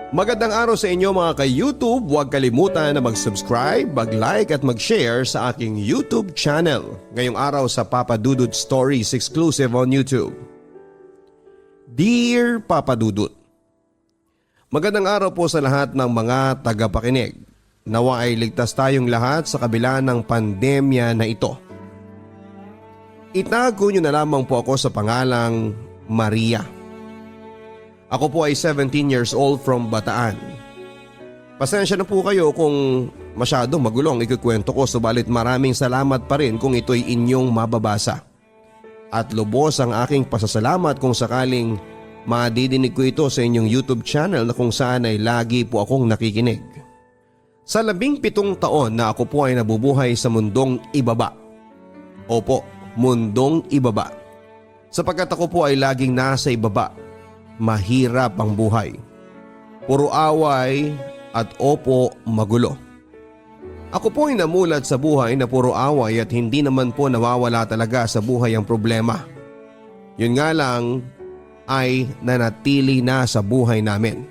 Magandang araw sa inyo mga ka-YouTube. Huwag kalimutan na mag-subscribe, mag-like at mag-share sa aking YouTube channel. Ngayong araw sa Papa Dudut Stories exclusive on YouTube. Dear Papa Dudut, magandang araw po sa lahat ng mga tagapakinig. Nawa ay ligtas tayong lahat sa kabila ng pandemya na ito. Itago niyo na lamang po ako sa pangalang Maria. Ako po ay 17 years old from Bataan. Pasensya na po kayo kung masyado magulo ang ikukwento ko, subalit maraming salamat pa rin kung ito'y inyong mababasa. At lubos ang aking pasasalamat kung sakaling madidinig ko ito sa inyong YouTube channel na kung saan ay lagi po akong nakikinig. Sa 17 taon na ako po ay nabubuhay sa mundong ibaba. Opo, mundong ibaba. Sapagkat ako po ay laging nasa ibaba. Mahirap ang buhay. Puro away at opo magulo. Ako po ay namulat sa buhay na puro away at hindi naman po nawawala talaga sa buhay ang problema. Yun nga lang ay nanatili na sa buhay namin.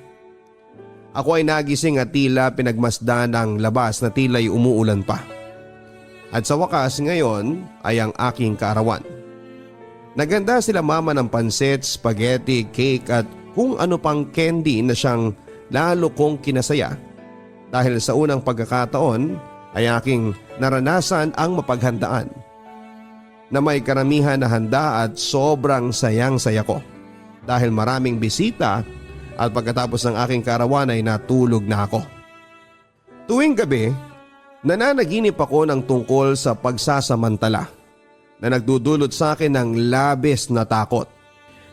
Ako ay nagising at tila pinagmasdan ng labas na tila'y umuulan pa. At sa wakas ngayon ay ang aking kaarawan. Naganda sila mama ng pansit, spaghetti, cake at kung ano pang candy na siyang lalo kong kinasaya dahil sa unang pagkakataon ay aking naranasan ang mapaghandaan na may karamihan na handa at sobrang sayang-saya ko dahil maraming bisita at pagkatapos ng aking karawan ay natulog na ako. Tuwing gabi, nananaginip ako ng tungkol sa pagsasamantala na nagdudulot sa akin ng labis na takot.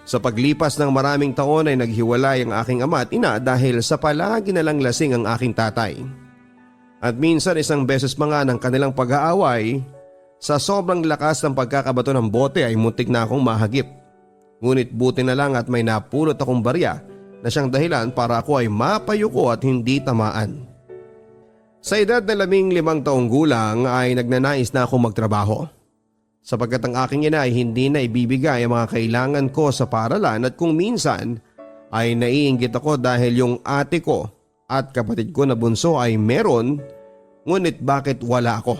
Sa paglipas ng maraming taon ay naghiwalay ang aking ama at ina dahil sa palagi na lang lasing ang aking tatay. At minsan isang beses pa nga ng kanilang pag-aaway, sa sobrang lakas ng pagkakabato ng bote ay muntik na akong mahagip. Ngunit buti na lang at may napulot akong barya na siyang dahilan para ako ay mapayuko at hindi tamaan. Sa edad na 15 taong gulang ay nagnanais na akong magtrabaho. Sapagkat ang aking ina ay hindi na ibibigay ang mga kailangan ko sa paaralan at kung minsan ay naiinggit ako dahil yung ate ko at kapatid ko na bunso ay meron, ngunit bakit wala ako?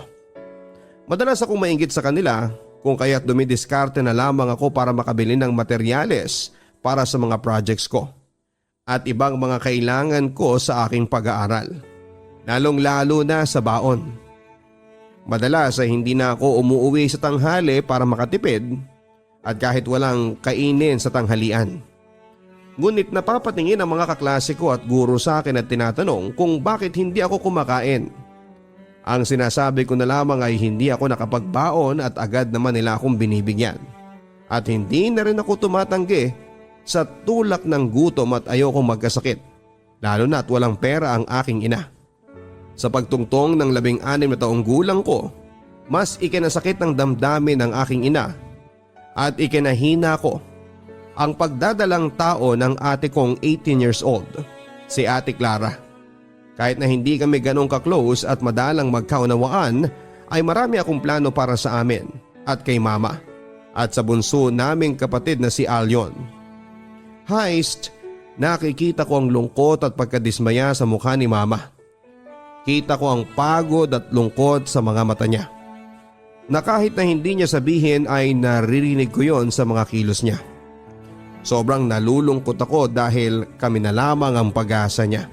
Madalas akong mainggit sa kanila kung kaya't dumidiskarte na lamang ako para makabili ng materyales para sa mga projects ko at ibang mga kailangan ko sa aking pag-aaral, lalong-lalo na sa baon. Madalas ay hindi na ako umuuwi sa tanghali para makatipid at kahit walang kainin sa tanghalian. Ngunit napapatingin ang mga kaklase ko at guro sa akin at tinatanong kung bakit hindi ako kumakain. Ang sinasabi ko na lamang ay hindi ako nakapagbaon at agad naman nila akong binibigyan. At hindi na rin ako tumatanggi sa tulak ng gutom at ayokong magkasakit, lalo na't walang pera ang aking ina. Sa pagtungtong ng 16 na taong gulang ko, mas ikinasakit ng damdamin ng aking ina at ikinahina ko ang pagdadalang tao ng ate kong 18 years old, si Ate Clara. Kahit na hindi kami ganong ka-close at madalang magkaunawaan, ay marami akong plano para sa amin at kay mama at sa bunso naming kapatid na si Alyon. Heist, nakikita ko ang lungkot at pagkadismaya sa mukha ni mama. Kita ko ang pagod at lungkot sa mga mata niya. Na kahit na hindi niya sabihin ay naririnig ko yon sa mga kilos niya. Sobrang nalulungkot ako dahil kami na lamang ang pag-asa niya.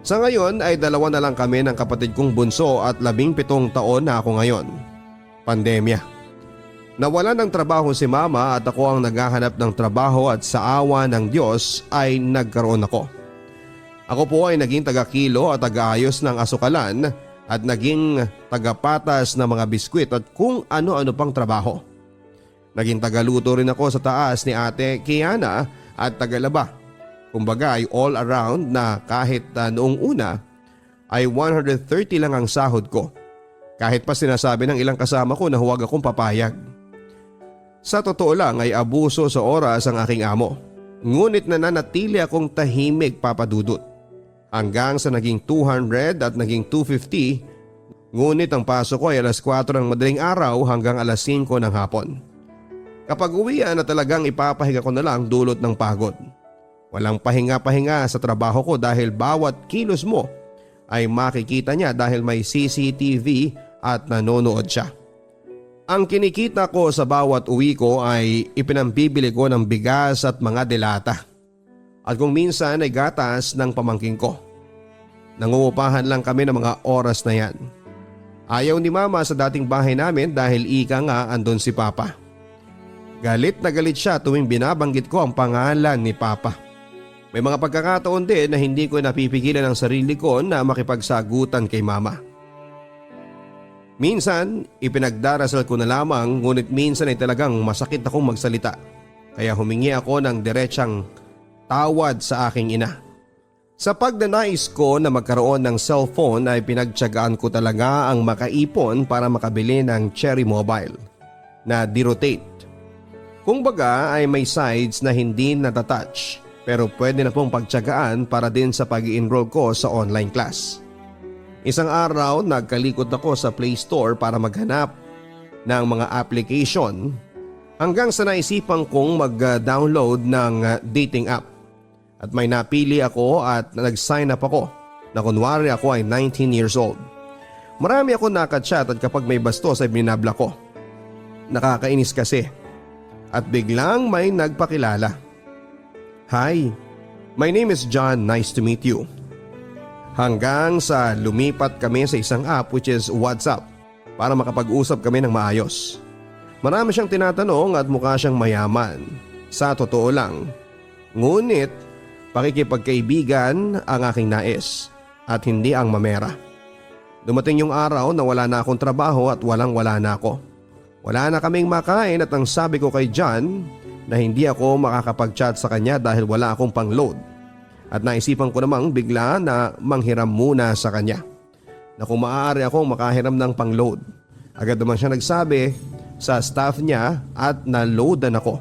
Sa ngayon ay 2 na lang kami ng kapatid kong bunso at 17 taon na ako ngayon. Pandemya. Nawalan ng trabaho si mama at ako ang naghahanap ng trabaho at sa awa ng Diyos ay nagkaroon ako. Ako po ay naging taga-kilo at taga-ayos ng asukalan at naging tagapatas ng mga biskwit at kung ano-ano pang trabaho. Naging tagaluto rin ako sa taas ni Ate Kiana at tagalaba. Kumbaga ay all around na kahit noong una ay 130 lang ang sahod ko. Kahit pa sinasabi ng ilang kasama ko na huwag akong papayag. Sa totoo lang ay abuso sa oras ang aking amo. Ngunit nananatili akong tahimik, Papa Dudut. Hanggang sa naging 200 at naging 250, ngunit ang pasok ko ay alas 4 ng madaling araw hanggang alas 5 ng hapon. Kapag uwian na talagang ipapahiga ko na lang dulot ng pagod. Walang pahinga-pahinga sa trabaho ko dahil bawat kilos mo ay makikita niya dahil may CCTV at nanonood siya. Ang kinikita ko sa bawat uwi ko ay ipinambibili ko ng bigas at mga delata. At kung minsan ay gatas ng pamangking ko. Nangungupahan lang kami ng mga oras na yan. Ayaw ni mama sa dating bahay namin dahil ika nga andon si papa. Galit na galit siya tuwing binabanggit ko ang pangalan ni papa. May mga pagkakataon din na hindi ko napipigilan ang sarili ko na makipagsagutan kay mama. Minsan, ipinagdarasal ko na lamang ngunit minsan ay talagang masakit akong magsalita. Kaya humingi ako ng diretsang tawad sa aking ina. Sa pagdanais ko na magkaroon ng cellphone ay pinagtiyagaan ko talaga ang makaipon para makabili ng Cherry Mobile na di-rotate. Kung baga ay may sides na hindi natatouch pero pwede na pong pagtiyagaan para din sa pag-i-enroll ko sa online class. Isang araw nagkalikot ako sa Play Store para maghanap ng mga application hanggang sa naisipan kong mag-download ng dating app. At may napili ako at nag-sign up ako na kunwari ako ay 19 years old. Marami ako nakachat at kapag may bastos ay binabla ko. Nakakainis kasi. At biglang may nagpakilala. Hi, my name is John, nice to meet you. Hanggang sa lumipat kami sa isang app which is WhatsApp para makapag-usap kami ng maayos. Marami siyang tinatanong at mukha siyang mayaman. Sa totoo lang. Ngunit pakikipagkaibigan ang aking nais at hindi ang mamera. Dumating yung araw na wala na akong trabaho at wala na ako. Wala na kaming makain at ang sabi ko kay John na hindi ako makakapag-chat sa kanya dahil wala akong pang-load. At naisipan ko namang bigla na manghiram muna sa kanya na kung maaari akong makahiram ng pang-load. Agad naman siya nagsabi sa staff niya at na-loadan ako.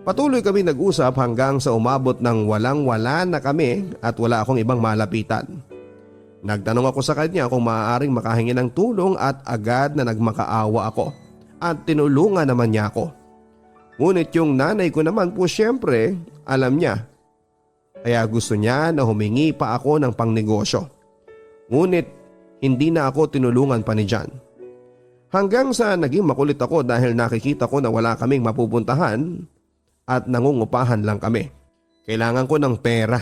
Patuloy kami nag-usap hanggang sa umabot ng walang-wala na kami at wala akong ibang malapitan. Nagtanong ako sa kanya kung maaaring makahingi ng tulong at agad na nagmakaawa ako at tinulungan naman niya ako. Ngunit yung nanay ko naman po siyempre alam niya. Kaya gusto niya na humingi pa ako ng pangnegosyo. Ngunit hindi na ako tinulungan pa ni John. Hanggang sa naging makulit ako dahil nakikita ko na wala kaming mapupuntahan at nangungupahan lang kami. Kailangan ko ng pera.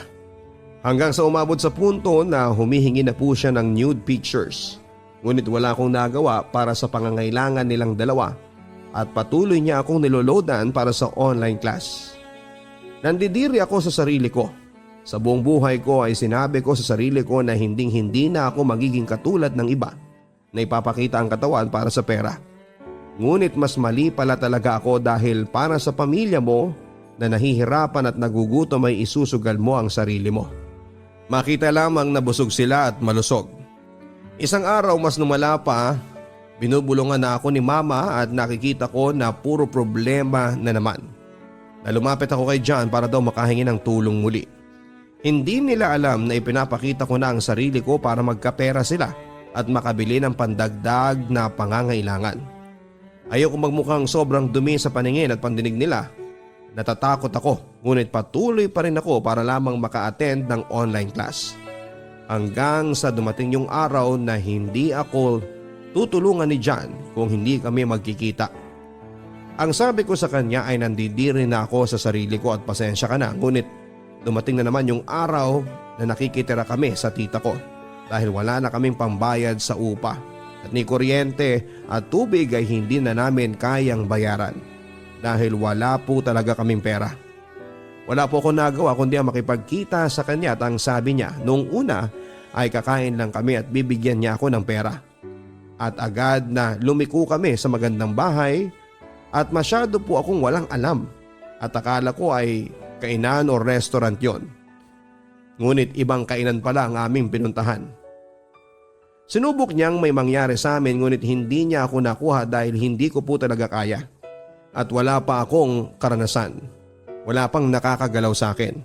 Hanggang sa umabot sa punto na humihingi na po siya ng nude pictures. Ngunit wala akong nagawa para sa pangangailangan nilang dalawa at patuloy niya akong niloloadan para sa online class. Nandidiri ako sa sarili ko. Sa buong buhay ko ay sinabi ko sa sarili ko na hindi na ako magiging katulad ng iba na ipapakita ang katawan para sa pera. Ngunit mas mali pala talaga ako dahil para sa pamilya mo na nahihirapan at nagugutom ay isusugal mo ang sarili mo. Makita lamang na busog sila at malusog. Isang araw mas lumala pa, binubulungan na ako ni mama at nakikita ko na puro problema na naman. Lumapit ako kay John para daw makahingi ng tulong muli. Hindi nila alam na ipinapakita ko na ang sarili ko para magkapera sila at makabili ng pandagdag na pangangailangan. Ayaw ko magmukhang sobrang dumi sa paningin at pandinig nila. Natatakot ako ngunit patuloy pa rin ako para lamang maka-attend ng online class. Hanggang sa dumating yung araw na hindi ako tutulungan ni John kung hindi kami magkikita. Ang sabi ko sa kanya ay nandidiri na ako sa sarili ko at pasensya ka na, ngunit dumating na naman yung araw na nakikitira kami sa tita ko dahil wala na kaming pambayad sa upa at ni kuryente at tubig ay hindi na namin kayang bayaran dahil wala po talaga kaming pera. Wala po ako nagawa kundi ang makipagkita sa kanya at ang sabi niya noong una ay kakain lang kami at bibigyan niya ako ng pera. At agad na lumiko kami sa magandang bahay at masyado po akong walang alam at akala ko ay kainan o restaurant yon. Ngunit ibang kainan pala ang aming pinuntahan. Sinubok niyang may mangyari sa amin ngunit hindi niya ako nakuha dahil hindi ko po talaga kaya. At wala pa akong karanasan. Wala pang nakakagalaw sa akin.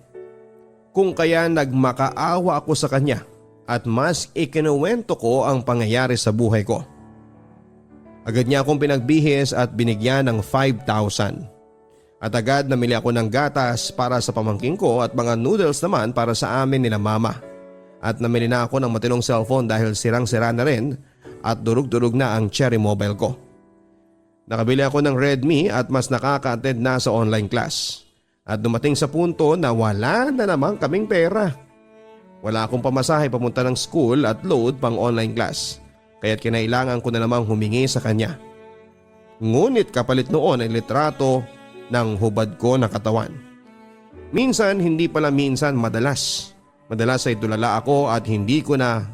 Kung kaya nagmakaawa ako sa kanya at mas ikinuwento ko ang pangyayari sa buhay ko. Agad niya akong pinagbihis at binigyan ng 5,000. At agad namili ako ng gatas para sa pamangking ko at mga noodles naman para sa amin nila mama. At namili na ako ng matinong cellphone dahil sirang-sira na rin at durug-durug na ang Cherry Mobile ko. Nakabili ako ng Redmi at mas nakaka-attend na sa online class. At dumating sa punto na wala na naman kaming pera. Wala akong pamasahe papunta ng school at load pang online class. Kaya't kinailangan ko na namang humingi sa kanya. Ngunit kapalit noon ay litrato ng hubad ko na katawan. Minsan, hindi pala minsan, madalas. Madalas ay tulala ako at hindi ko na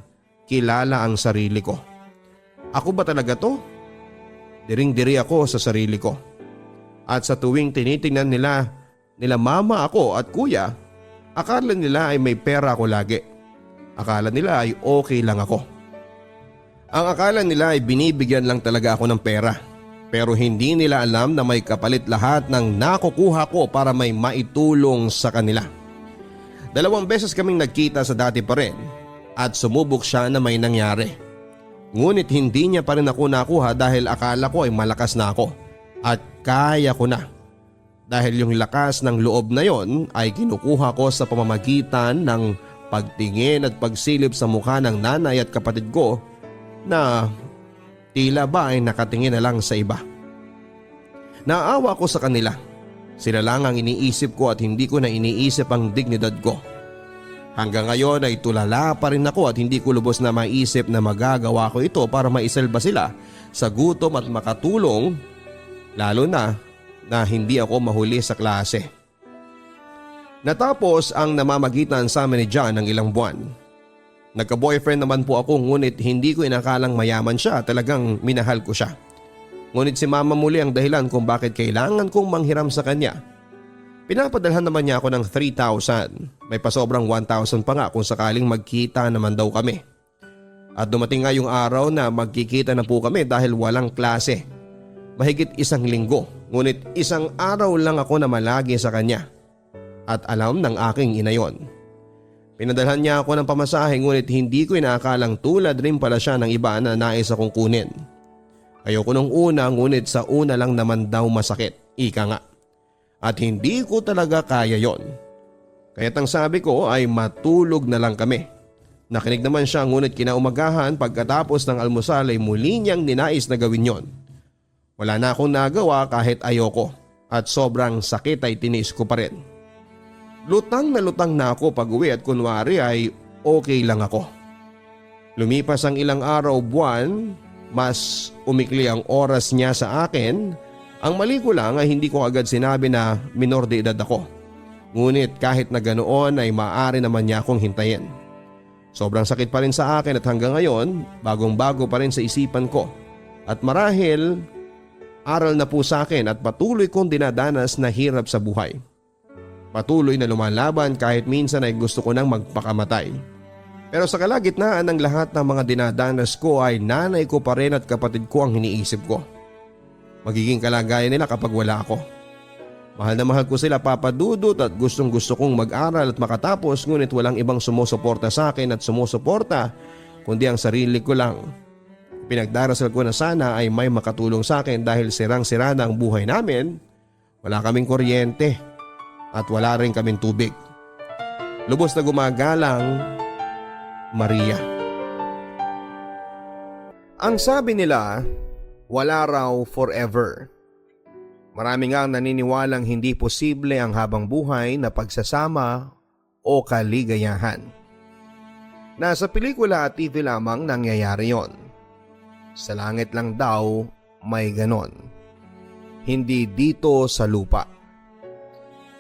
kilala ang sarili ko. Ako ba talaga to? Diring-diri ako sa sarili ko. At sa tuwing tinitingnan nila mama ako at kuya, akala nila ay may pera ako lagi. Akala nila ay okay lang ako. Ang akala nila ay binibigyan lang talaga ako ng pera. Pero hindi nila alam na may kapalit lahat ng nakukuha ko para may maitulong sa kanila. 2 beses kaming nagkita sa dati pa rin at sumubok siya na may nangyari. Ngunit hindi niya pa rin ako nakuha dahil akala ko ay malakas na ako at kaya ko na. Dahil yung lakas ng loob na yon ay kinukuha ko sa pamamagitan ng pagtingin at pagsilip sa mukha ng nanay at kapatid ko na tila ba ay nakatingin na lang sa iba. Naawa ko sa kanila. Sila lang ang iniisip ko at hindi ko na iniisip ang dignidad ko. Hanggang ngayon ay tulala pa rin ako at hindi ko lubos na maisip na magagawa ko ito para maisalba sila sa gutom at makatulong, lalo na hindi ako mahuli sa klase. Natapos ang namamagitan sa amin ni John ng ilang buwan. Nagka-boyfriend naman po ako ngunit hindi ko inakalang mayaman siya, talagang minahal ko siya. Ngunit si mama muli ang dahilan kung bakit kailangan kong manghiram sa kanya. Pinapadalhan naman niya ako ng 3,000. May pasobrang 1,000 pa nga kung sakaling magkita naman daw kami. At dumating nga yung araw na magkikita na po kami dahil walang klase. Mahigit 1 linggo, ngunit 1 araw lang ako na malagi sa kanya. At alam ng aking ina yon. Pinadalhan niya ako ng pamasahe ngunit hindi ko inaakalang tulad rin pala siya ng iba na nais akong kunin. Ayoko nung una ngunit sa una lang naman daw masakit, ika nga. At hindi ko talaga kaya yon. Kaya't ang sabi ko ay matulog na lang kami. Nakinig naman siya ngunit kinaumagahan pagkatapos ng almusal ay muli niyang ninais na gawin yon. Wala na akong nagawa kahit ayoko at sobrang sakit ay tiniis ko pa rin. Lutang na ako pag uwi at kunwari ay okay lang ako. Lumipas ang ilang araw, buwan, mas umikli ang oras niya sa akin. Ang mali ko lang ay hindi ko agad sinabi na minor de edad ako. Ngunit kahit na ganoon ay maaari naman niya akong hintayin. Sobrang sakit pa rin sa akin at hanggang ngayon bagong-bago pa rin sa isipan ko. At marahil aral na po sa akin at patuloy kong dinadanas na hirap sa buhay. Patuloy na lumalaban kahit minsan ay gusto ko nang magpakamatay. Pero sa kalagitnaan ng lahat ng mga dinadanas ko ay nanay ko pa rin at kapatid ko ang iniisip ko. Magiging kalagayan nila kapag wala ako. Mahal na mahal ko sila, Papa Dudut, at gustong gusto kong mag-aral at makatapos ngunit walang ibang sumusuporta sa akin at sumusuporta kundi ang sarili ko lang. Pinagdarasal ko na sana ay may makatulong sa akin dahil sirang-sira na ang buhay namin. Wala kaming kuryente. At wala rin kaming tubig. Lubos na gumagalang, Maria. Ang sabi nila, wala raw forever. Marami nga ang naniniwalang hindi posible ang habang buhay na pagsasama o kaligayahan. Nasa pelikula at TV lamang nangyayari yon. Sa langit lang daw may ganon. Hindi dito sa lupa.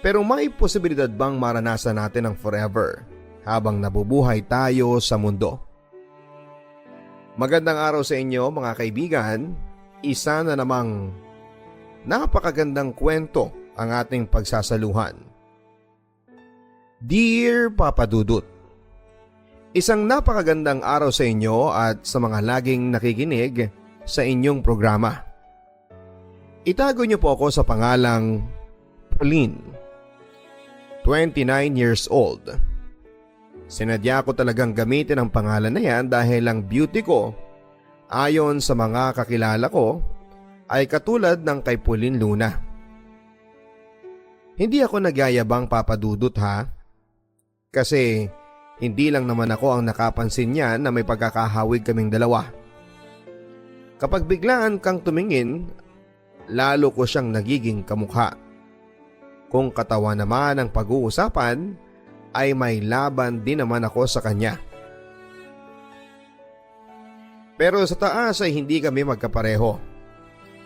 Pero may posibilidad bang maranasan natin ang forever habang nabubuhay tayo sa mundo? Magandang araw sa inyo mga kaibigan. Isa na namang napakagandang kwento ang ating pagsasaluhan. Dear Papa Dudut, isang napakagandang araw sa inyo at sa mga laging nakikinig sa inyong programa. Itago niyo po ako sa pangalang Pauline. 29 years old. Sinadya ko talagang gamitin ang pangalan na yan dahil ang beauty ko, ayon sa mga kakilala ko, ay katulad ng kay Pauline Luna. Hindi ako nagyayabang Papa Dudut ha. Kasi hindi lang naman ako ang nakapansin niya na may pagkakahawig kaming dalawa. Kapag biglaan kang tumingin, lalo ko siyang nagiging kamukha. Kung katawan naman ang pag-uusapan, ay may laban din naman ako sa kanya. Pero sa taas ay hindi kami magkapareho.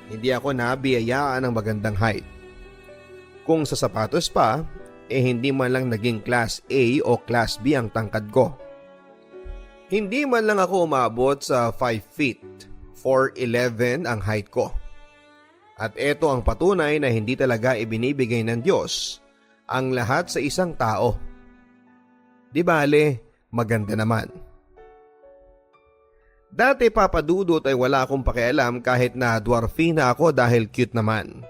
Hindi ako nabiyayaan ng magandang height. Kung sa sapatos pa, hindi man lang naging class A o class B ang tangkad ko. Hindi man lang ako umabot sa 5 feet, 4'11" ang height ko. At ito ang patunay na hindi talaga ibinibigay ng Diyos ang lahat sa isang tao. Di bale, maganda naman. Dati Papa Dudut ay wala akong pakialam kahit na dwarfina ako dahil cute naman.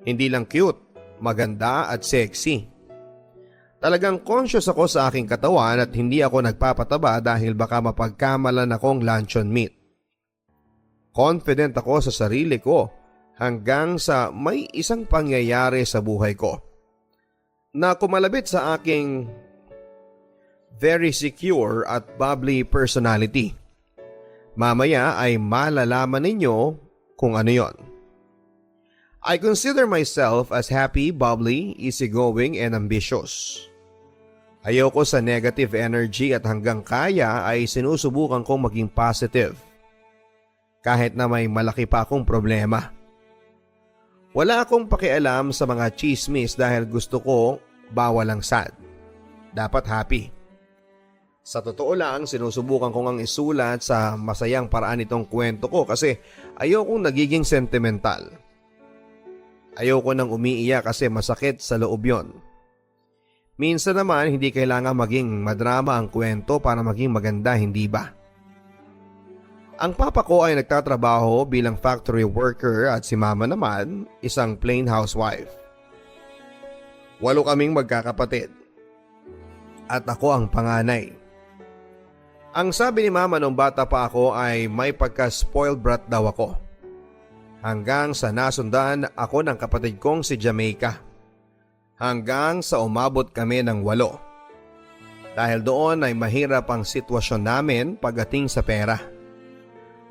Hindi lang cute, maganda at sexy. Talagang conscious ako sa aking katawan at hindi ako nagpapataba dahil baka mapagkamalan akong luncheon meat. Confident ako sa sarili ko hanggang sa may isang pangyayari sa buhay ko na kumalabit sa aking very secure at bubbly personality. Mamaya ay malalaman ninyo kung ano yon. I consider myself as happy, bubbly, easygoing and ambitious. Ayoko sa negative energy at hanggang kaya ay sinusubukan kong maging positive. Kahit na may malaki pa akong problema. Wala akong pakialam sa mga chismis dahil gusto ko bawal ang sad. Dapat happy. Sa totoo lang, sinusubukan kong ang isulat sa masayang paraan itong kwento ko kasi ayokong nagiging sentimental. Ayoko nang umiiyak kasi masakit sa loob yon. Minsan naman hindi kailangan maging madrama ang kwento para maging maganda, hindi ba? Ang papa ko ay nagtatrabaho bilang factory worker at si mama naman isang plain housewife. 8 kaming magkakapatid. At ako ang panganay. Ang sabi ni mama nung bata pa ako ay may pagka-spoiled brat daw ako. Hanggang sa nasundan ako ng kapatid kong si Jamaica. Hanggang sa umabot kami ng 8. Dahil doon ay mahirap ang sitwasyon namin pagdating sa pera.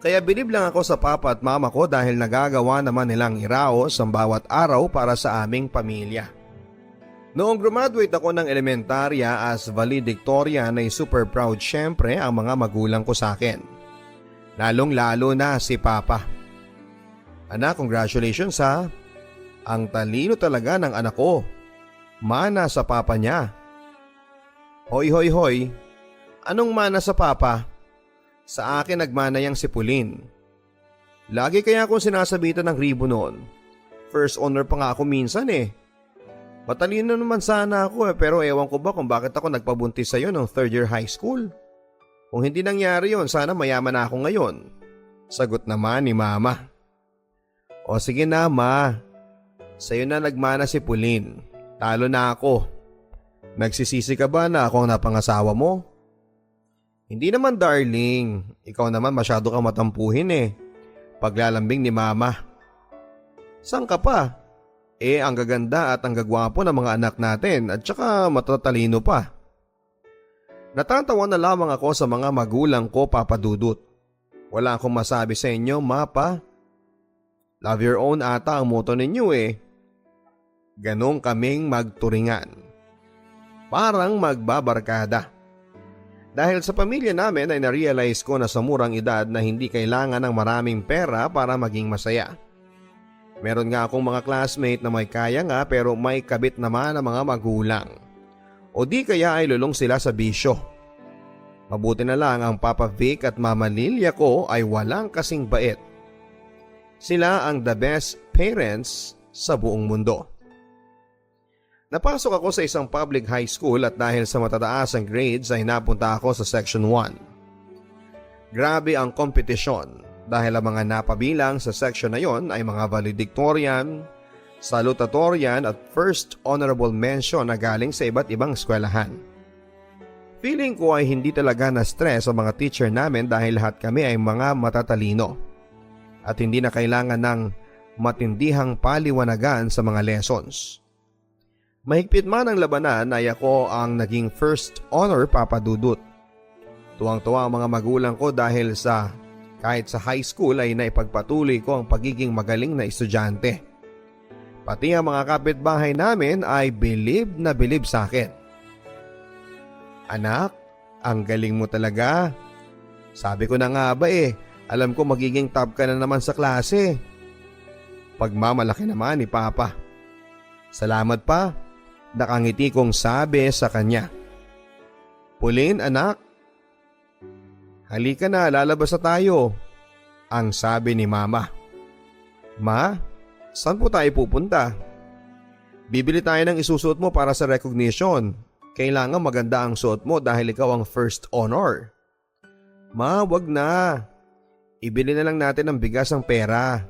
Kaya bilib lang ako sa papa at mama ko dahil nagagawa naman nilang iraos ang bawat araw para sa aming pamilya. Noong graduate ako ng elementarya as valedictorian ay super proud syempre ang mga magulang ko sa akin. Lalong lalo na si Papa. Anak, congratulations ha. Ang talino talaga ng anak ko. Mana sa papa niya. Hoy hoy hoy. Anong mana sa papa? Sa akin nagmana yang si Pulin. Lagi kaya akong sinasabitan ng ribo noon. First honor pa nga ako minsan eh. Matalino naman sana ako pero ewan ko ba kung bakit ako nagpabuntis sa'yo ng 3rd year high school. Kung hindi nangyari yon, sana mayaman na ako ngayon. Sagot naman ni mama. O sige na ma, sa'yo na nagmana si Pulin. Talo na ako. Nagsisisi ka ba na ako ang napangasawa mo? Hindi naman darling, ikaw naman masyado kang matampuhin eh. Paglalambing ni mama. Saan ka pa? Ang gaganda at ang gagwapo ng mga anak natin at saka matatalino pa. Natatawa na lamang ako sa mga magulang ko, Papa Dudut. Wala akong masabi sa inyo, Mapa. Love your own ata ang motto ninyo eh. Ganong kaming magturingan. Parang magbabarkada. Dahil sa pamilya namin ay narealize ko na sa murang edad na hindi kailangan ng maraming pera para maging masaya. Meron nga akong mga classmate na may kaya nga pero may kabit naman ang mga magulang. O di kaya ay lulong sila sa bisyo. Mabuti na lang ang Papa Vic at Mama Lilia ko ay walang kasing bait. Sila ang the best parents sa buong mundo. Napasok ako sa isang public high school at dahil sa matataas ang grades ay napunta ako sa Section 1. Grabe ang kompetisyon. Dahil ang mga napabilang sa section na yon ay mga valedictorian, salutatorian at first honorable mention na galing sa iba't ibang eskwelahan. Feeling ko ay hindi talaga na-stress ang mga teacher namin dahil lahat kami ay mga matatalino at hindi na kailangan ng matindihang paliwanagan sa mga lessons. Mahigpit man ang labanan ay ako ang naging first honor, Papa Dudut. Tuwang-tuwa ang mga magulang ko dahil kahit sa high school ay naipagpatuloy ko ang pagiging magaling na estudyante. Pati ang mga kapitbahay namin ay bilib na bilib sa akin. Anak, ang galing mo talaga. Sabi ko na nga ba alam ko magiging top ka na naman sa klase. Pagmamalaki naman ni Papa. Salamat pa, nakangiti kong sabi sa kanya. Pauline, anak, halika na, lalabas na tayo, ang sabi ni Mama. Ma, saan po tayo pupunta? Bibili tayo ng isusuot mo para sa recognition. Kailangan maganda ang suot mo dahil ikaw ang first honor. Ma, wag na. Ibili na lang natin ng bigas ang pera.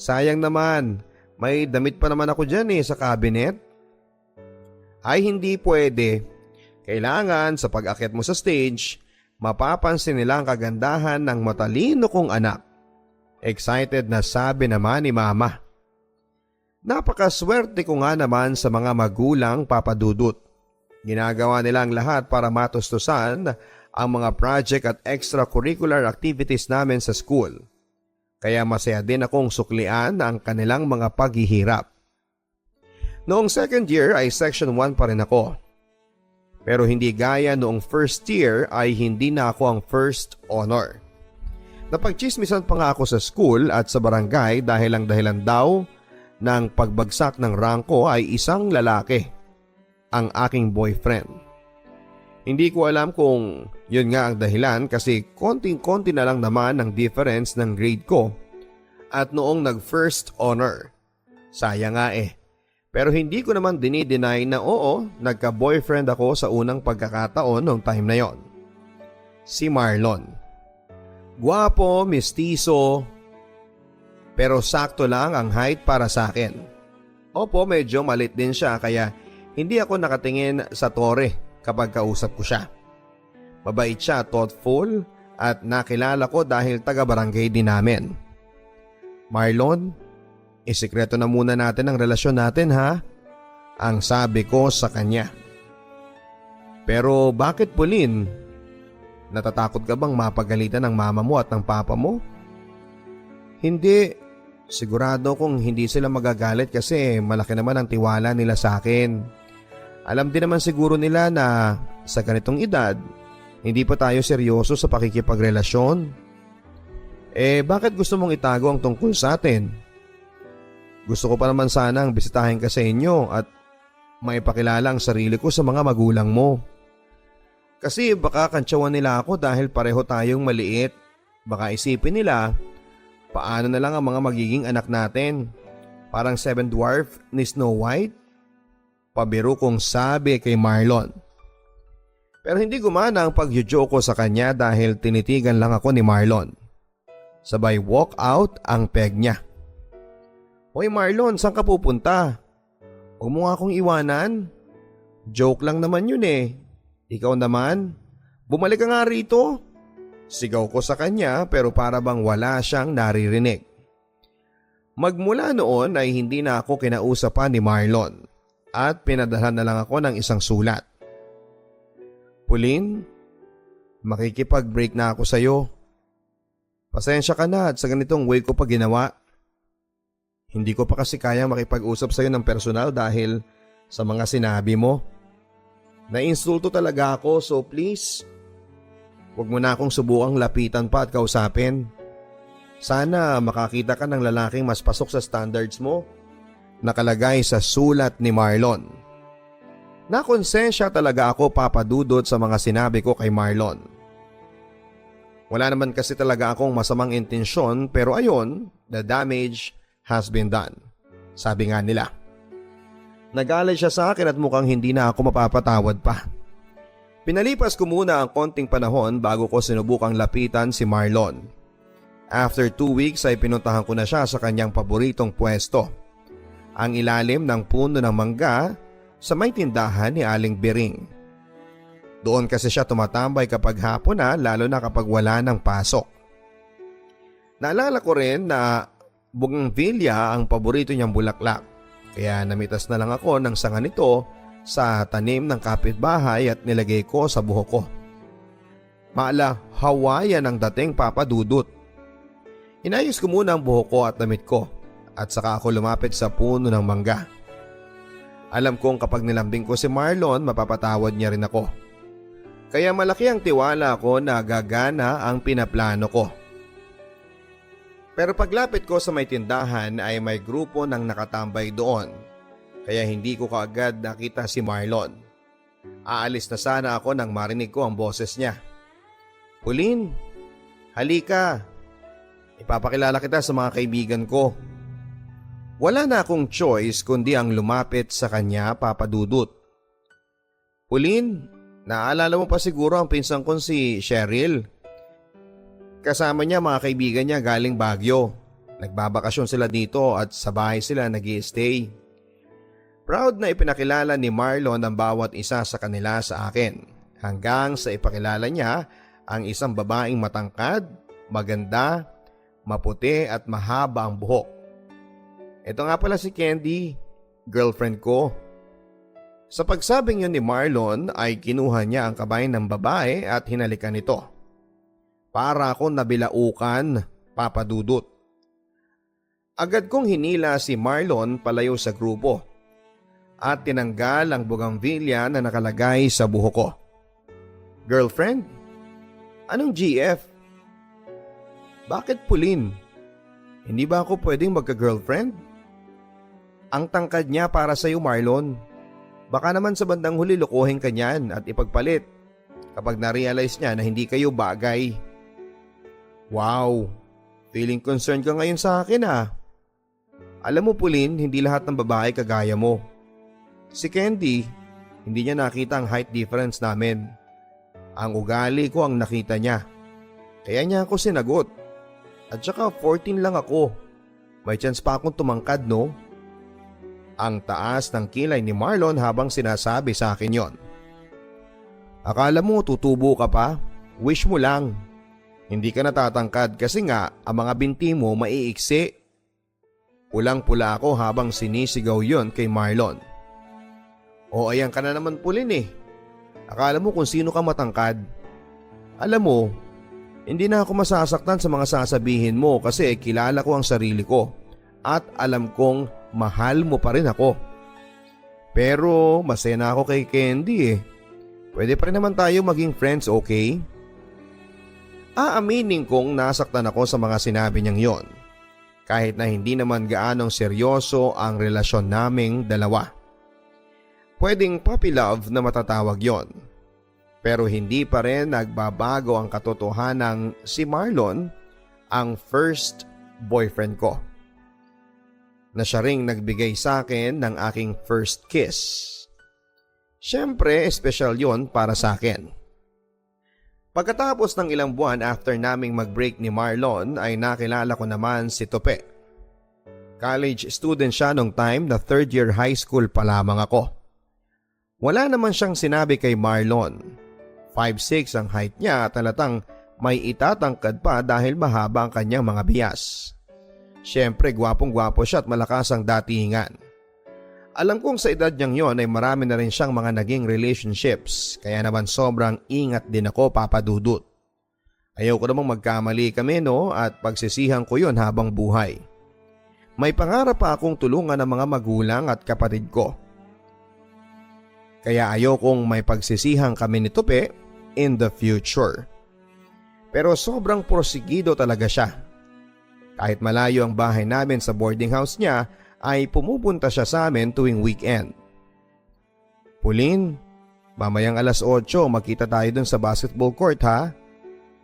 Sayang naman, may damit pa naman ako dyan sa cabinet. Ay hindi pwede. Kailangan sa pag-akyat mo sa stage, mapapansin nila ang kagandahan ng matalino kong anak. Excited na sabi naman ni Mama. Napakaswerte ko nga naman sa mga magulang, Papa Dudut. Ginagawa nila ang lahat para matustusan ang mga project at extracurricular activities namin sa school. Kaya masaya din akong suklian ang kanilang mga paghihirap. Noong second year ay section 1 pa rin ako. Pero hindi gaya noong first year ay hindi na ako ang first honor. Napagchismisan pa nga ako sa school at sa barangay dahil ang dahilan daw ng pagbagsak ng rank ko ay isang lalaki, ang aking boyfriend. Hindi ko alam kung yun nga ang dahilan kasi konting-konti na lang naman ang difference ng grade ko at noong nag-first honor. Sayang nga Pero hindi ko naman dinideny na oo, nagka-boyfriend ako sa unang pagkakataon noong time na yon. Si Marlon. Guwapo, mestizo, pero sakto lang ang height para sa akin. Opo, medyo malit din siya kaya hindi ako nakatingin sa tore kapag kausap ko siya. Mabait siya, thoughtful at nakilala ko dahil taga-barangay din namin. Marlon, isikreto na muna natin ang relasyon natin ha? Ang sabi ko sa kanya. Pero bakit Pauline? Natatakot ka bang mapagalitan ng mama mo at ng papa mo? Hindi. Sigurado kung hindi sila magagalit kasi malaki naman ang tiwala nila sa akin. Alam din naman siguro nila na sa ganitong edad, hindi pa tayo seryoso sa pakikipagrelasyon. Bakit gusto mong itago ang tungkol sa atin? Gusto ko pa naman sanang bisitahin ka sa inyo at maipakilala ang sarili ko sa mga magulang mo. Kasi baka kantsawan nila ako dahil pareho tayong maliit. Baka isipin nila, paano na lang ang mga magiging anak natin? Parang 7 dwarf ni Snow White? Pabiro kong sabi kay Marlon. Pero hindi gumana ang pag-joke ko sa kanya dahil tinitigan lang ako ni Marlon. Sabay walk out ang peg niya. Hoy Marlon, saan ka pupunta? Huwag mo nga akong iwanan. Joke lang naman yun Ikaw naman, bumalik ka nga rito. Sigaw ko sa kanya pero para bang wala siyang naririnig. Magmula noon ay hindi na ako kinausapan ni Marlon at pinadalhan na lang ako ng isang sulat. Pauline, makikipag-break na ako sa'yo. Pasensya ka na at sa ganitong way ko pa ginawa. Hindi ko pa kasi kayang makipag-usap sa'yo ng personal dahil sa mga sinabi mo. Nainsulto talaga ako so please, huwag mo na akong subukang lapitan pa at kausapin. Sana makakita ka ng lalaking mas pasok sa standards mo. Nakalagay sa sulat ni Marlon. Nakonsensya talaga ako papadudot sa mga sinabi ko kay Marlon. Wala naman kasi talaga akong masamang intensyon pero ayon, the damage has been done. Sabi nga nila. Nagalit siya sa akin at mukhang hindi na ako mapapatawad pa. Pinalipas ko muna ang konting panahon bago ko sinubukang lapitan si Marlon. After 2 weeks ay pinuntahan ko na siya sa kanyang paboritong pwesto. Ang ilalim ng puno ng mangga sa may tindahan ni Aling Biring. Doon kasi siya tumatambay kapag hapon na lalo na kapag wala ng pasok. Naalala ko rin na bougainvillea ang paborito niyang bulaklak. Kaya namitas na lang ako ng sanga nito sa tanim ng kapitbahay at nilagay ko sa buhok ko. Maala Hawaiian ang dating Papa Dudut. Inayos ko muna ang buhok ko at damit ko at saka ako lumapit sa puno ng mangga. Alam kong kapag nilambing ko si Marlon mapapatawad niya rin ako. Kaya malaki ang tiwala ko na gagana ang pinaplano ko. Pero paglapit ko sa may tindahan ay may grupo ng nakatambay doon. Kaya hindi ko kaagad nakita si Marlon. Aalis na sana ako nang marinig ko ang boses niya. Pauline, halika. Ipapakilala kita sa mga kaibigan ko. Wala na akong choice kundi ang lumapit sa kanya, Papa Dudut. Pauline, naalala mo pa siguro ang pinsan kong si Cheryl. Kasama niya mga kaibigan niya galing Baguio. Nagbabakasyon sila dito at sa bahay sila nag-i-stay. Proud na ipinakilala ni Marlon ang bawat isa sa kanila sa akin. Hanggang sa ipakilala niya ang isang babaeng matangkad, maganda, maputi at mahaba ang buhok. Ito nga pala si Candy, girlfriend ko. Sa pagsabing yun ni Marlon ay kinuha niya ang kamay ng babae at hinalikan ito. Para akong nabilaukan, Papa Dudut. Agad kong hinila si Marlon palayo sa grupo at tinanggal ang bougainvillea na nakalagay sa buhok ko. Girlfriend? Anong GF? Bakit Pauline? Hindi ba ako pwedeng magka-girlfriend? Ang tangkad niya para sa iyo, Marlon. Baka naman sa bandang huli lokohin ka niyan at ipagpalit kapag na-realize niya na hindi kayo bagay. Wow, feeling concerned ka ngayon sa akin ah. Alam mo Pauline, hindi lahat ng babae kagaya mo. Si Candy, hindi niya nakita ang height difference namin. Ang ugali ko ang nakita niya. Kaya niya ako sinagot. At saka 14 lang ako. May chance pa akong tumangkad no? Ang taas ng kilay ni Marlon habang sinasabi sa akin yon. Akala mo tutubo ka pa? Wish mo lang. Hindi ka natatangkad kasi nga ang mga binti mo maiiksi. Pulang-pula ako habang sinisigaw yon kay Marlon. O ayan ka na naman Pauline eh. Akala mo kung sino ka matangkad. Alam mo, hindi na ako masasaktan sa mga sasabihin mo kasi kilala ko ang sarili ko at alam kong mahal mo pa rin ako. Pero masaya na ako kay Candy eh. Pwede pa rin naman tayo maging friends, okay? Aaminin kong nasaktan ako sa mga sinabi niyang yon. Kahit na hindi naman gaanong seryoso ang relasyon naming dalawa. Pwedeng puppy love na matatawag yon. Pero hindi pa rin nagbabago ang katotohanang si Marlon ang first boyfriend ko. Na siya ring nagbigay sa akin ng aking first kiss. Siyempre, espesyal yon para sa akin. Pagkatapos ng ilang buwan after naming mag-break ni Marlon ay nakilala ko naman si Tope. College student siya nung time na third year high school pa lamang ako. Wala naman siyang sinabi kay Marlon. 5'6" ang height niya at talatang may itatangkad pa dahil mahaba ang kanyang mga bias. Siyempre gwapong-gwapo siya at malakas ang datingan. Alam kong sa edad niyang yon ay marami na rin siyang mga naging relationships kaya naman sobrang ingat din ako Papa Dudut. Ayaw ko namang magkamali kami no at pagsisihan ko yon habang buhay. May pangarap pa akong tulungan ng mga magulang at kapatid ko. Kaya ayaw kong may pagsisihan kami ni Tope in the future. Pero sobrang porsigido talaga siya. Kahit malayo ang bahay namin sa boarding house niya ay pumupunta siya sa amin tuwing weekend. Pauline, mamayang alas 8 magkita tayo dun sa basketball court ha?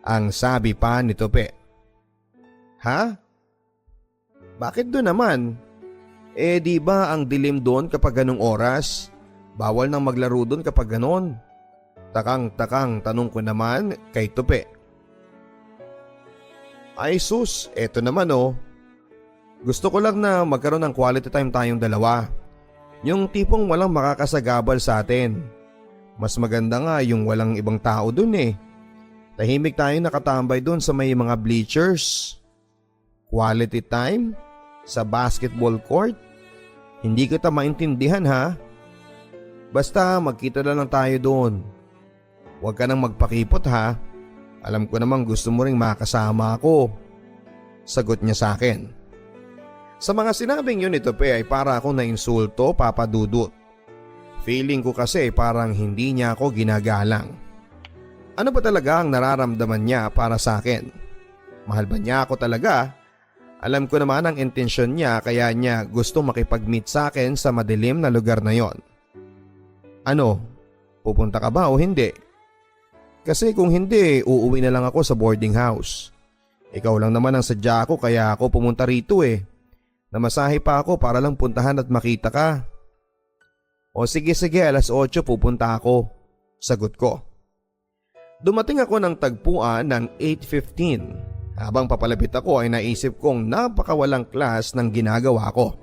Ang sabi pa ni Tope. Ha? Bakit doon naman? Eh di ba ang dilim doon kapag ganong oras? Bawal nang maglaro doon kapag ganon. Takang-takang tanong ko naman kay Tope. Ay sus, eto naman oh. Gusto ko lang na magkaroon ng quality time tayong dalawa. Yung tipong walang makakasagabal sa atin. Mas maganda nga yung walang ibang tao dun eh. Tahimik tayong nakatambay dun sa may mga bleachers. Quality time? Sa basketball court? Hindi kita maintindihan ha. Basta magkita na lang tayo doon. Huwag ka nang magpakipot ha. Alam ko namang gusto mo ring makasama ako. Sagot niya sa akin. Sa mga sinabing yun ni Tope ay para akong nainsulto, Papa Dudut. Feeling ko kasi parang hindi niya ako ginagalang. Ano ba talaga ang nararamdaman niya para sa akin? Mahal ba niya ako talaga? Alam ko naman ang intensyon niya kaya niya gusto makipag-meet sa akin sa madilim na lugar na yon. Ano? Pupunta ka ba o hindi? Kasi kung hindi, uuwi na lang ako sa boarding house. Ikaw lang naman ang sadya ko kaya ako pumunta rito eh. Namasahe pa ako para lang puntahan at makita ka. O sige 8:00 pupunta ako. Sagot ko. Dumating ako ng tagpuan ng 8:15. Habang papalapit ako ay naisip kong napakawalang klas ng ginagawa ko.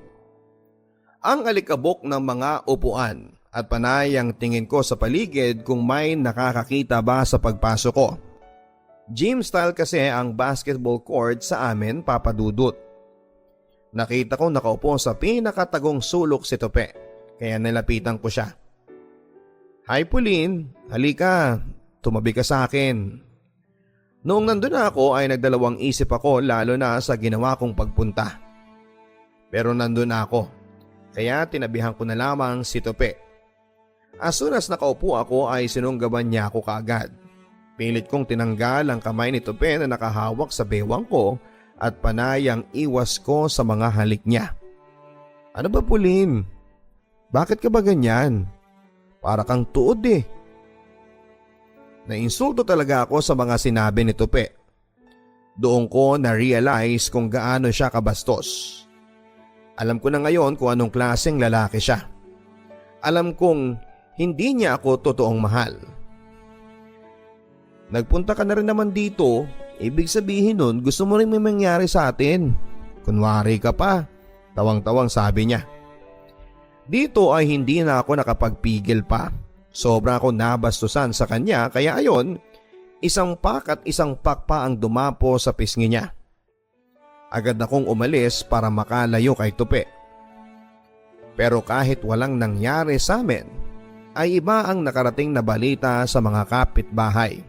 Ang alikabok ng mga upuan at panay ang tingin ko sa paligid kung may nakakakita ba sa pagpasok ko. Gym style kasi ang basketball court sa amin, Papa Dudut. Nakita ko nakaupo sa pinakatagong sulok si Tope, kaya nilapitan ko siya. Hi Pauline, halika, tumabi ka sa akin. Noong nandun na ako ay nagdalawang isip ako lalo na sa ginawa kong pagpunta. Pero nandun na ako, kaya tinabihan ko na lamang si Tope. As soon as nakaupo ako ay sinunggaban niya ako kaagad. Pilit kong tinanggal ang kamay ni Tope na nakahawak sa bewang ko at panayang iwas ko sa mga halik niya. Ano ba Pauline? Bakit ka ba ganyan? Para kang tuod eh. Nainsulto talaga ako sa mga sinabi ni Tope. Doon ko na-realize kung gaano siya kabastos. Alam ko na ngayon kung anong klaseng lalaki siya. Alam kong hindi niya ako totoong mahal. Nagpunta ka na rin naman dito, ibig sabihin nun gusto mo rin may mangyari sa atin. Kunwari ka pa, tawang-tawang sabi niya. Dito ay hindi na ako nakapagpigil pa. Sobra ako nabastusan sa kanya kaya ayon, isang pak at isang pak pa ang dumapo sa pisngi niya. Agad akong umalis para makalayo kay Tope. Pero kahit walang nangyari sa amin, ay iba ang nakarating na balita sa mga kapitbahay.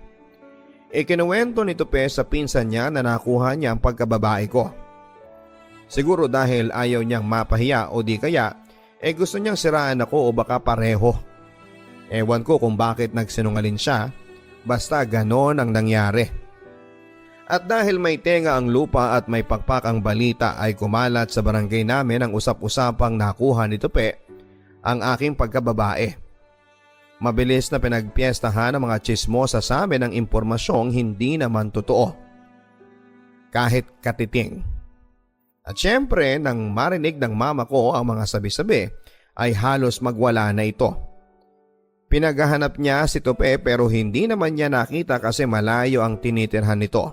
Ikinuwento ni Tope sa pinsan niya na nakuha niya ang pagkababae ko. Siguro dahil ayaw niyang mapahiya o di kaya gusto niyang siraan ako o baka pareho. Ewan ko kung bakit nagsinungaling siya, basta ganon ang nangyari. At dahil may tenga ang lupa at may pakpak ang balita ay kumalat sa barangay namin ang usap-usapang nakuha ni Tope ang aking pagkababae. Mabilis na pinagpiestahan ng mga tsismosa sa amin ang impormasyong hindi naman totoo. Kahit katiting. At syempre nang marinig ng mama ko ang mga sabi-sabi ay halos magwala na ito. Pinaghahanap niya si Tope pero hindi naman niya nakita kasi malayo ang tinitirhan nito.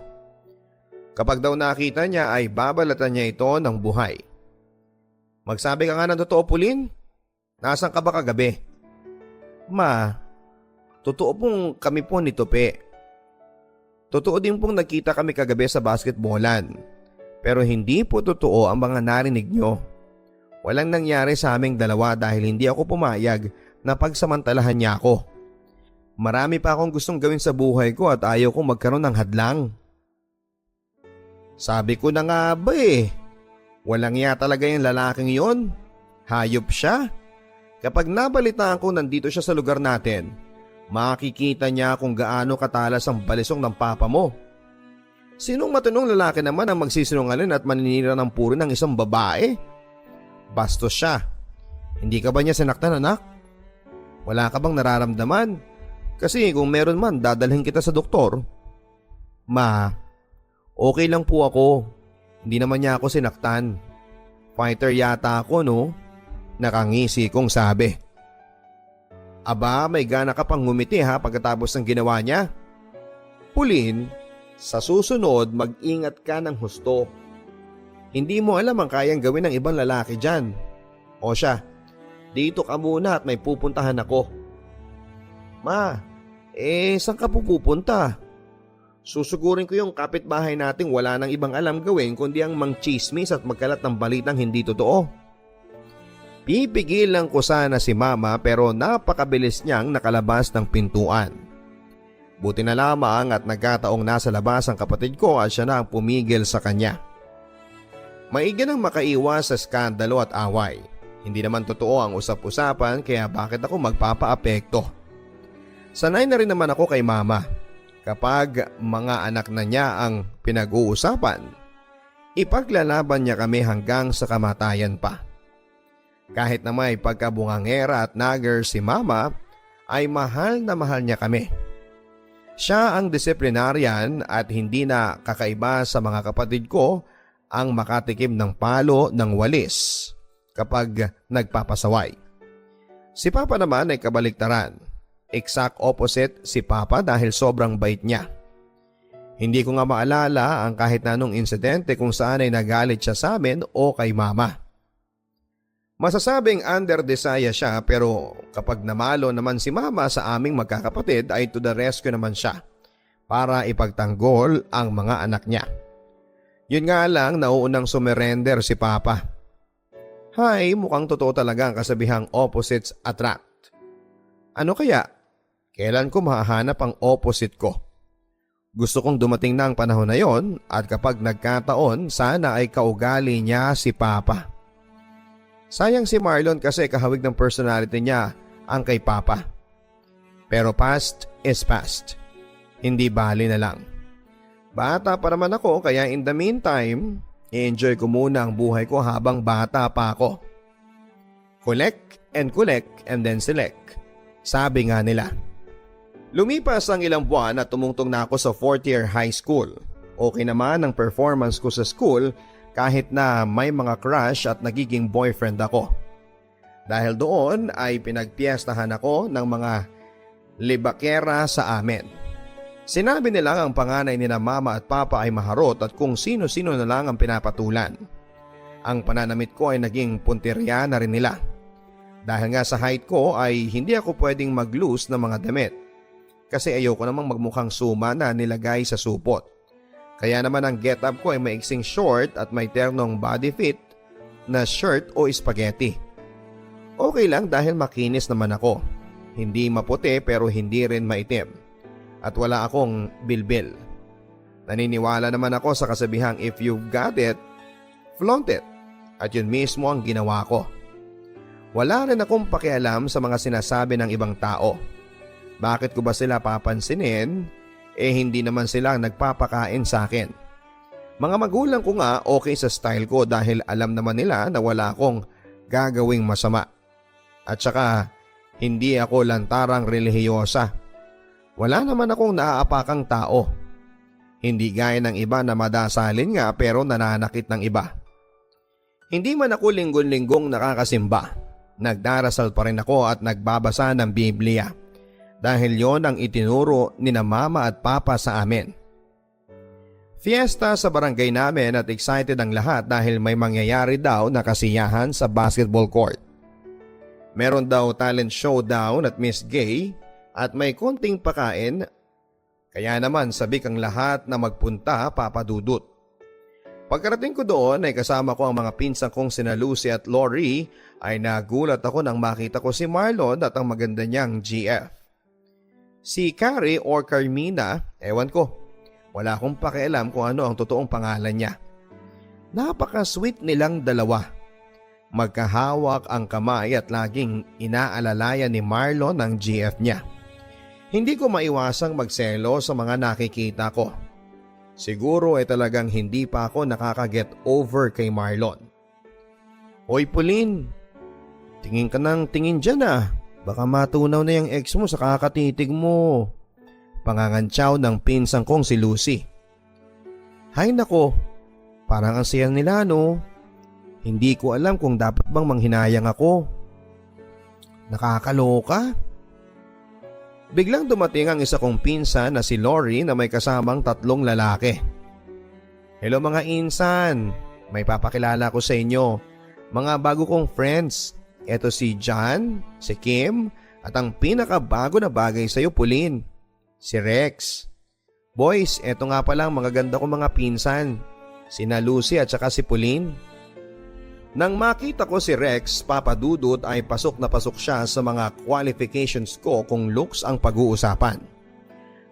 Kapag daw nakita niya ay babalatan niya ito ng buhay. Magsabi ka nga ng totoo Pauline? Nasaan ka ba kagabi? Ma, totoo pong kami po ni Tope. Totoo din pong nagkita kami kagabi sa basketballan. Pero hindi po totoo ang mga narinig nyo. Walang nangyari sa aming dalawa dahil hindi ako pumayag na pagsamantalahan niya ako. Marami pa akong gustong gawin sa buhay ko at ayaw kong magkaroon ng hadlang. Sabi ko na nga ba eh. Walang iya talaga yung lalaking yon. Hayop siya. Kapag nabalitaan ko nandito siya sa lugar natin, makikita niya kung gaano katalas ang balisong ng papa mo. Sinong matinong lalaki naman ang magsisinungaling at maninira ng puri ng isang babae? Bastos siya. Hindi ka ba niya sinaktan anak? Wala ka bang nararamdaman? Kasi kung meron man dadalhin kita sa doktor. Ma, okay lang po ako. Hindi naman niya ako sinaktan. Fighter yata ako no? Nakangisi kong sabi. Aba, may gana ka pang ngumiti ha pagkatapos ng ginawa niya. Pauline, sa susunod mag-ingat ka ng husto. Hindi mo alam ang kayang gawin ng ibang lalaki dyan. O siya, dito ka muna at may pupuntahan ako. Ma, saan ka pupunta? Susugurin ko yung kapitbahay nating wala nang ibang alam gawin kundi ang mangchismis at magkalat ng balitang hindi totoo. Pipigilan ko sana si mama pero napakabilis niyang nakalabas ng pintuan. Buti na lamang at nagkataong nasa labas ang kapatid ko at siya na ang pumigil sa kanya. Maigi nang makaiwas sa skandalo at away. Hindi naman totoo ang usap-usapan kaya bakit ako magpapaapekto. Sanay na rin naman ako kay mama. Kapag mga anak na niya ang pinag-uusapan, ipaglalaban niya kami hanggang sa kamatayan pa. Kahit na may pagkabungangera at nagger si mama, ay mahal na mahal niya kami. Siya ang disiplinaryan at hindi na kakaiba sa mga kapatid ko ang makatikim ng palo ng walis kapag nagpapasaway. Si Papa naman ay kabaliktaran. Exact opposite si Papa dahil sobrang bait niya. Hindi ko nga maalala ang kahit na anong insidente kung saan ay nagalit siya sa amin o kay mama. Masasabing under desire siya pero kapag namalo naman si mama sa aming magkakapatid ay to the rescue naman siya para ipagtanggol ang mga anak niya. Yun nga lang nauunang sumerender si Papa. Hay, mukhang totoo talaga ang kasabihang opposites attract. Ano kaya? Kailan ko mahahanap ang opposite ko? Gusto kong dumating na ang panahon na yon at kapag nagkataon sana ay kaugali niya si Papa. Sayang si Marlon kasi kahawig ng personality niya ang kay Papa. Pero past is past. Hindi bali na lang. Bata pa naman ako kaya in the meantime, i-enjoy ko muna ang buhay ko habang bata pa ako. Collect and then select. Sabi nga nila. Lumipas ang ilang buwan at tumungtong na ako sa 4th year high school. Okay naman ang performance ko sa school kahit na may mga crush at nagiging boyfriend ako. Dahil doon ay pinagpiestahan ako ng mga libakera sa amin. Sinabi nila ang panganay ni na mama at papa ay maharot at kung sino-sino na lang ang pinapatulan. Ang pananamit ko ay naging puntirya na rin nila. Dahil nga sa height ko ay hindi ako pwedeng mag-loose ng mga damit. Kasi ayoko namang magmukhang suma na nilagay sa supot. Kaya naman ang get up ko ay maiksing short at may ternong body fit na shirt o spaghetti. Okay lang dahil makinis naman ako. Hindi maputi pero hindi rin maitim. At wala akong bilbil. Naniniwala naman ako sa kasabihang if you've got it, flaunt it. At yun mismo ang ginawa ko. Wala rin akong pakialam sa mga sinasabi ng ibang tao. Bakit ko ba sila papansinin? Hindi naman sila nagpapakain sa akin. Mga magulang ko nga okay sa style ko dahil alam naman nila na wala akong gagawing masama. At saka hindi ako lantarang relihiyosa. Wala naman akong naaapakang tao. Hindi gaya ng iba na madasalin nga pero nananakit ng iba. Hindi man ako linggon-linggong nakakasimba. Nagdarasal pa rin ako at nagbabasa ng Biblia. Dahil yon ang itinuro ni na mama at papa sa amin. Fiesta sa barangay namin at excited ang lahat dahil may mangyayari daw na kasiyahan sa basketball court. Meron daw talent showdown at Miss Gay at may konting pakain. Kaya naman sabik ang lahat na magpunta papadudot. Pagkarating ko doon ay kasama ko ang mga pinsan kong sina Lucy at Lori ay nagulat ako nang makita ko si Marlon at ang maganda niyang GF. Si Carrie or Carmina, ewan ko. Wala akong pakialam kung ano ang totoong pangalan niya. Napaka-sweet nilang dalawa. Magkahawak ang kamay at laging inaalalayan ni Marlon ang GF niya. Hindi ko maiwasang magselo sa mga nakikita ko. Siguro ay talagang hindi pa ako nakaka-get over kay Marlon. Hoy Pauline, tingin ka ng tingin dyan ah. Baka matunaw na yung ex mo sa kakatitig mo. Pangangantsaw ng pinsang kong si Lucy. Hay nako, parang ang saya nila no. Hindi ko alam kung dapat bang manghinayang ako. Nakakaloka. Biglang dumating ang isa kong pinsan na si Lori na may kasamang 3 lalaki. Hello mga insan, may papakilala ko sa inyo. Mga bago kong friends. Ito si John, si Kim at ang pinakabago na bagay sa iyo Pauline, si Rex. Boys, eto nga pala ang mga ganda kong mga pinsan, sina Lucy at saka si Pauline. Nang makita ko si Rex, Papa Dudut, ay pasok na pasok siya sa mga qualifications ko kung looks ang pag-uusapan.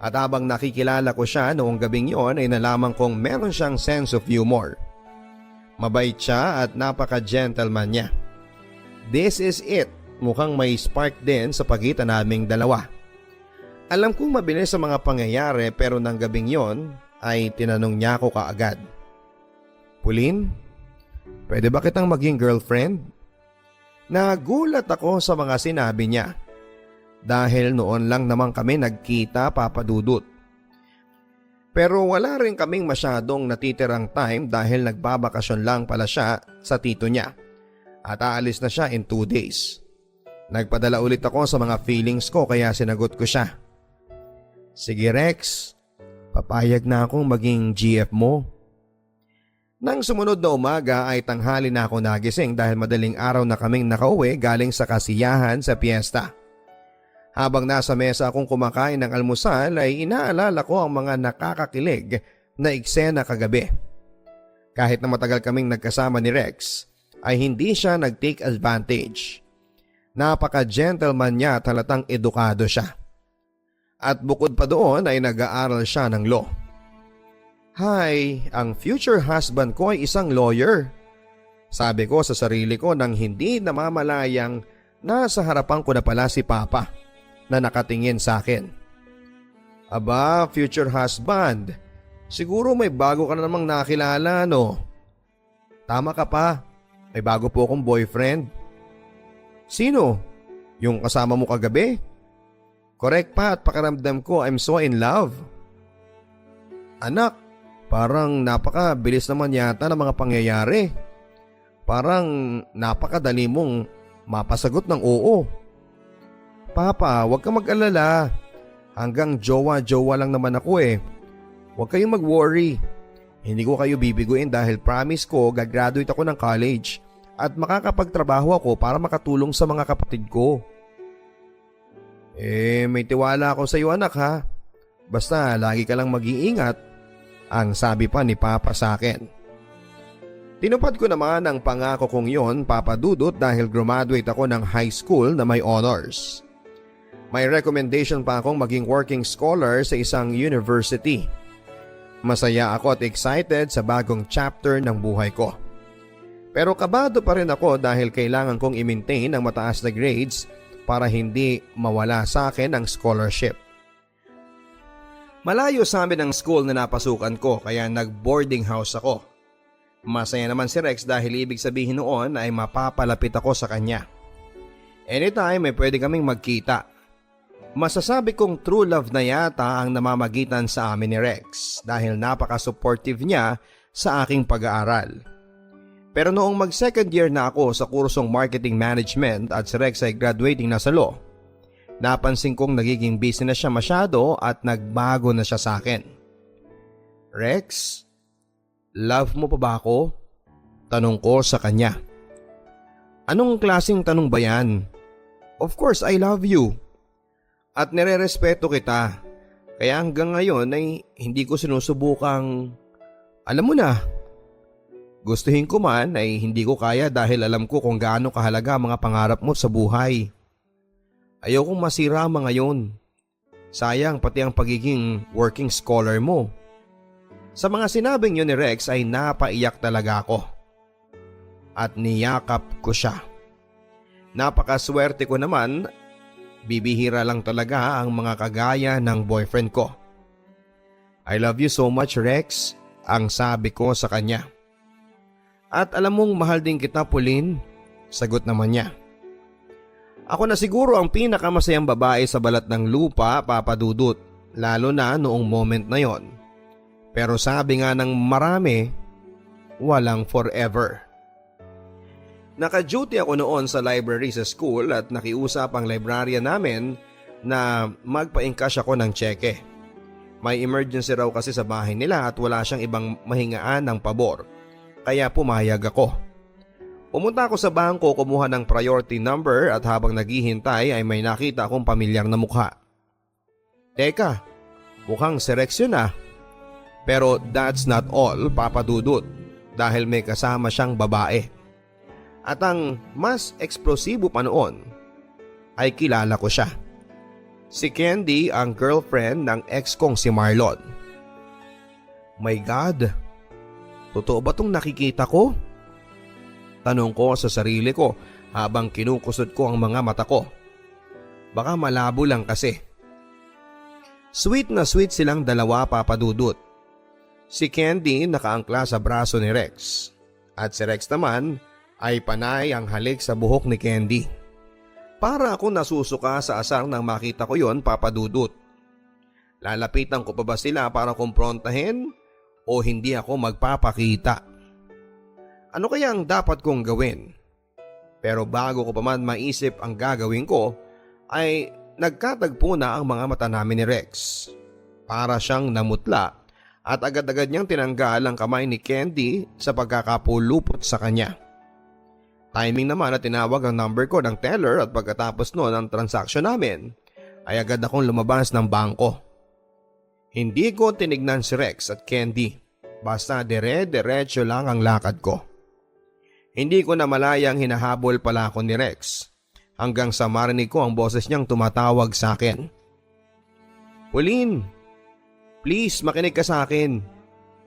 At habang nakikilala ko siya noong gabing yon ay nalaman kong meron siyang sense of humor. Mabait siya at napaka-gentleman niya. This is it, mukhang may spark din sa pagitan naming dalawa. Alam kong mabilis sa mga pangyayari pero nang gabing yon ay tinanong niya ako kaagad. Pauline, pwede ba kitang maging girlfriend? Nagulat ako sa mga sinabi niya. Dahil noon lang naman kami nagkita, Papa Dudut. Pero wala rin kaming masyadong natitirang time dahil nagbabakasyon lang pala siya sa tito niya. At aalis na siya in 2 days. Nagpadala ulit ako sa mga feelings ko kaya sinagot ko siya. Sige Rex, papayag na akong maging GF mo. Nang sumunod na umaga ay tanghali na ako nagising dahil madaling araw na kaming nakauwi galing sa kasiyahan sa piyesta. Habang nasa mesa akong kumakain ng almusal ay inaalala ko ang mga nakakakilig na eksena kagabi. Kahit na matagal kaming nagkasama ni Rex ay hindi siya nag-take advantage. Napaka-gentleman niya at halatang edukado siya. At bukod pa doon ay nag-aaral siya ng law. Hi, ang future husband ko ay isang lawyer. Sabi ko sa sarili ko nang hindi namamalayang nasa harapan ko na pala si Papa na nakatingin sa akin. Aba, future husband, siguro may bago ka na namang nakilala, no? Tama ka pa, may bago po akong boyfriend. Sino? Yung kasama mo kagabi? Correct pa at pakiramdam ko I'm so in love. Anak, parang napakabilis naman yata ng mga pangyayari. Parang napakadali mong mapasagot ng oo. Papa, huwag kang mag-alala. Hanggang jowa-jowa lang naman ako eh. Huwag kayong mag-worry. Hindi ko kayo bibiguin dahil promise ko gagraduate ako ng college at makakapagtrabaho ako para makatulong sa mga kapatid ko. May tiwala ako sa iyo anak ha. Basta lagi ka lang mag-iingat, ang sabi pa ni Papa sa akin. Tinupad ko naman ang pangako kong yon, Papa Dudut, dahil graduate ako ng high school na may honors. May recommendation pa akong maging working scholar sa isang university. Masaya ako at excited sa bagong chapter ng buhay ko. Pero kabado pa rin ako dahil kailangan kong i-maintain ang mataas na grades para hindi mawala sa akin ang scholarship. Malayo sa amin ang school na napasukan ko kaya nag-boarding house ako. Masaya naman si Rex dahil ibig sabihin noon ay mapapalapit ako sa kanya. Anytime ay pwede kaming magkita. Masasabi kong true love na yata ang namamagitan sa amin ni Rex dahil napaka-supportive niya sa aking pag-aaral. Pero noong mag-second year na ako sa kursong marketing management at si Rex ay graduating na sa law, napansin kong nagiging busy na siya masyado at nagbago na siya sa akin. Rex, love mo pa ba ako? Tanong ko sa kanya. Anong klaseng tanong ba yan? Of course I love you. At nire-respeto kita. Kaya hanggang ngayon ay hindi ko sinusubukang, alam mo na. Gustuhin ko man ay hindi ko kaya dahil alam ko kung gaano kahalaga ang mga pangarap mo sa buhay. Ayokong masira ang mga yon. Sayang pati ang pagiging working scholar mo. Sa mga sinabing yun ni Rex ay napaiyak talaga ako. At niyakap ko siya. Napakaswerte ko naman, bibihira lang talaga ang mga kagaya ng boyfriend ko. I love you so much Rex, ang sabi ko sa kanya. At alam mong mahal din kita Pauline, sagot naman niya. Ako na siguro ang pinakamasayang babae sa balat ng lupa, Papa Dudut, lalo na noong moment na yon. Pero sabi nga ng marami, walang forever. Naka-duty ako noon sa library sa school at nakiusap ang librarian namin na magpa-encash ako ng tseke. May emergency raw kasi sa bahay nila at wala siyang ibang mahingaan ng pabor, kaya pumayag ako. Pumunta ako sa bangko, kumuha ng priority number at habang naghihintay ay may nakita akong pamilyar na mukha. Teka, mukhang si Rex yun ah. Pero that's not all, Papa Dudut, dahil may kasama siyang babae. At ang mas eksplosibo pa noon ay kilala ko siya. Si Candy ang girlfriend ng ex kong si Marlon. My God, totoo ba tong nakikita ko? Tanong ko sa sarili ko habang kinukusot ko ang mga mata ko. Baka malabo lang kasi. Sweet na sweet silang dalawa, Papa Dudut. Si Candy nakaangkla sa braso ni Rex at si Rex naman ay panay ang halik sa buhok ni Candy. Para ako nasusuka sa asar nang makita ko yon, Papa Dudut. Lalapitan ko pa ba sila para kumprontahin o hindi ako magpapakita? Ano kaya ang dapat kong gawin? Pero bago ko pa man maisip ang gagawin ko ay nagkatagpo na ang mga mata namin ni Rex. Para siyang namutla at agad-agad niyang tinanggal ang kamay ni Candy sa pagkakapulupot sa kanya. Timing naman na tinawag ang number ko ng teller at pagkatapos noon ang transaksyon namin ay agad akong lumabas ng bangko. Hindi ko tinignan si Rex at Candy, basta dire-diretso lang ang lakad ko. Hindi ko na malayang hinahabol pala ako ni Rex hanggang sa marinig ko ang boses niyang tumatawag sa akin. Pauline, please makinig ka sa akin.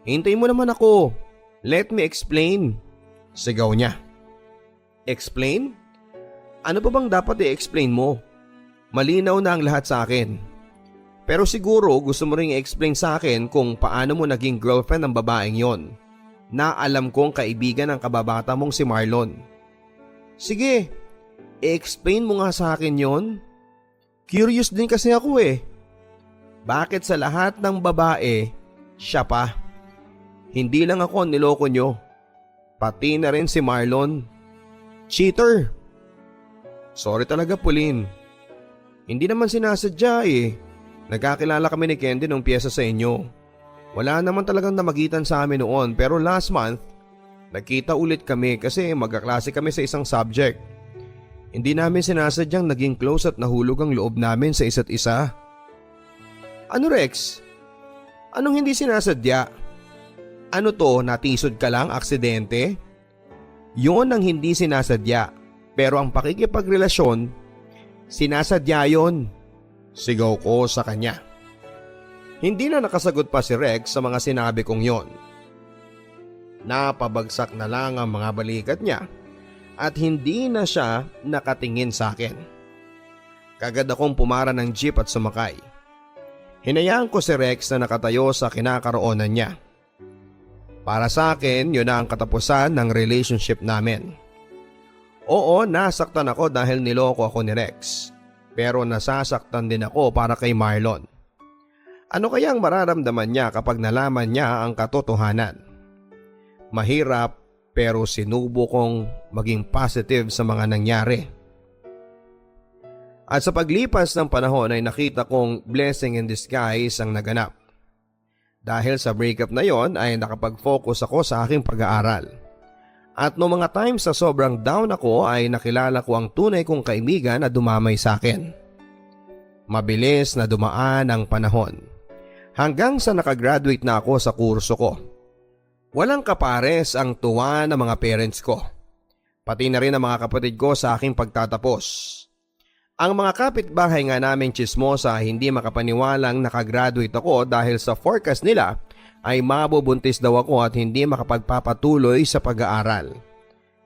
Hintayin mo naman ako. Let me explain. Sigaw niya. Explain? Ano pa bang dapat i-explain mo? Malinaw na ang lahat sa akin. Pero siguro gusto mo ring i-explain sa akin kung paano mo naging girlfriend ng babaeng yon na alam kong kaibigan ng kababata mong si Marlon. Sige, i-explain mo nga sa akin yon. Curious din kasi ako eh. Bakit sa lahat ng babae, siya pa? Hindi lang ako niloko nyo. Pati na rin si Marlon. Cheater! Sorry talaga, Pauline. Hindi naman sinasadya eh. Nagkakilala kami ni Candy nung piyesa sa inyo. Wala naman talagang namagitan sa amin noon pero last month, nagkita ulit kami kasi magkaklase kami sa isang subject. Hindi namin sinasadyang naging close at nahulog ang loob namin sa isa't isa. Ano Rex? Anong hindi sinasadya? Ano to, natisod ka lang, aksidente? Yun ang hindi sinasadya, pero ang pakikipagrelasyon, sinasadya yon. Sigaw ko sa kanya. Hindi na nakasagot pa si Rex sa mga sinabi kong yon. Napabagsak na lang ang mga balikat niya at hindi na siya nakatingin sa akin. Kagad akong pumara ng jeep at sumakay. Hinayaan ko si Rex na nakatayo sa kinakaroonan niya. Para sa akin, yun na ang katapusan ng relationship namin. Oo, nasaktan ako dahil niloko ako ni Rex. Pero nasasaktan din ako para kay Marlon. Ano kayang mararamdaman niya kapag nalaman niya ang katotohanan? Mahirap pero sinubo kong maging positive sa mga nangyari. At sa paglipas ng panahon ay nakita kong blessing in disguise ang naganap. Dahil sa breakup na yon ay nakapag-focus ako sa aking pag-aaral. At noong mga times sa sobrang down ako ay nakilala ko ang tunay kong kaibigan na dumamay sa akin. Mabilis na dumaan ang panahon. Hanggang sa nakagraduate na ako sa kurso ko. Walang kapares ang tuwa ng mga parents ko. Pati na rin ang mga kapatid ko sa aking pagtatapos. Ang mga kapitbahay nga naming tsismosa hindi makapaniwalang nakagraduate ako dahil sa forecast nila ay mabubuntis daw ako at hindi makapagpapatuloy sa pag-aaral.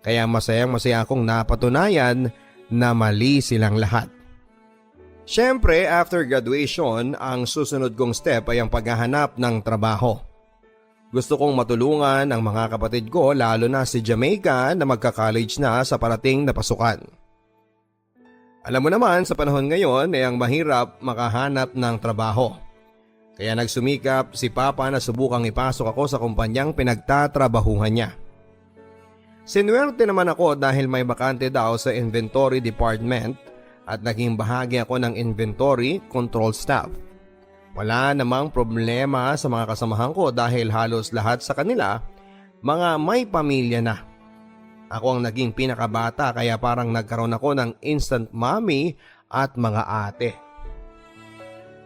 Kaya masayang-masaya akong napatunayan na mali silang lahat. Siyempre, after graduation, ang susunod kong step ay ang paghahanap ng trabaho. Gusto kong matulungan ang mga kapatid ko lalo na si Jamaica na magka-college na sa parating na pasukan. Alam mo naman sa panahon ngayon ay ang mahirap makahanap ng trabaho. Kaya nagsumikap si Papa na subukang ipasok ako sa kumpanyang pinagtatrabahuhan niya. Sinuwerte naman ako dahil may bakante daw sa inventory department at naging bahagi ako ng inventory control staff. Wala namang problema sa mga kasamahan ko dahil halos lahat sa kanila mga may pamilya na. Ako ang naging pinakabata kaya parang nagkaroon ako ng instant mommy at mga ate.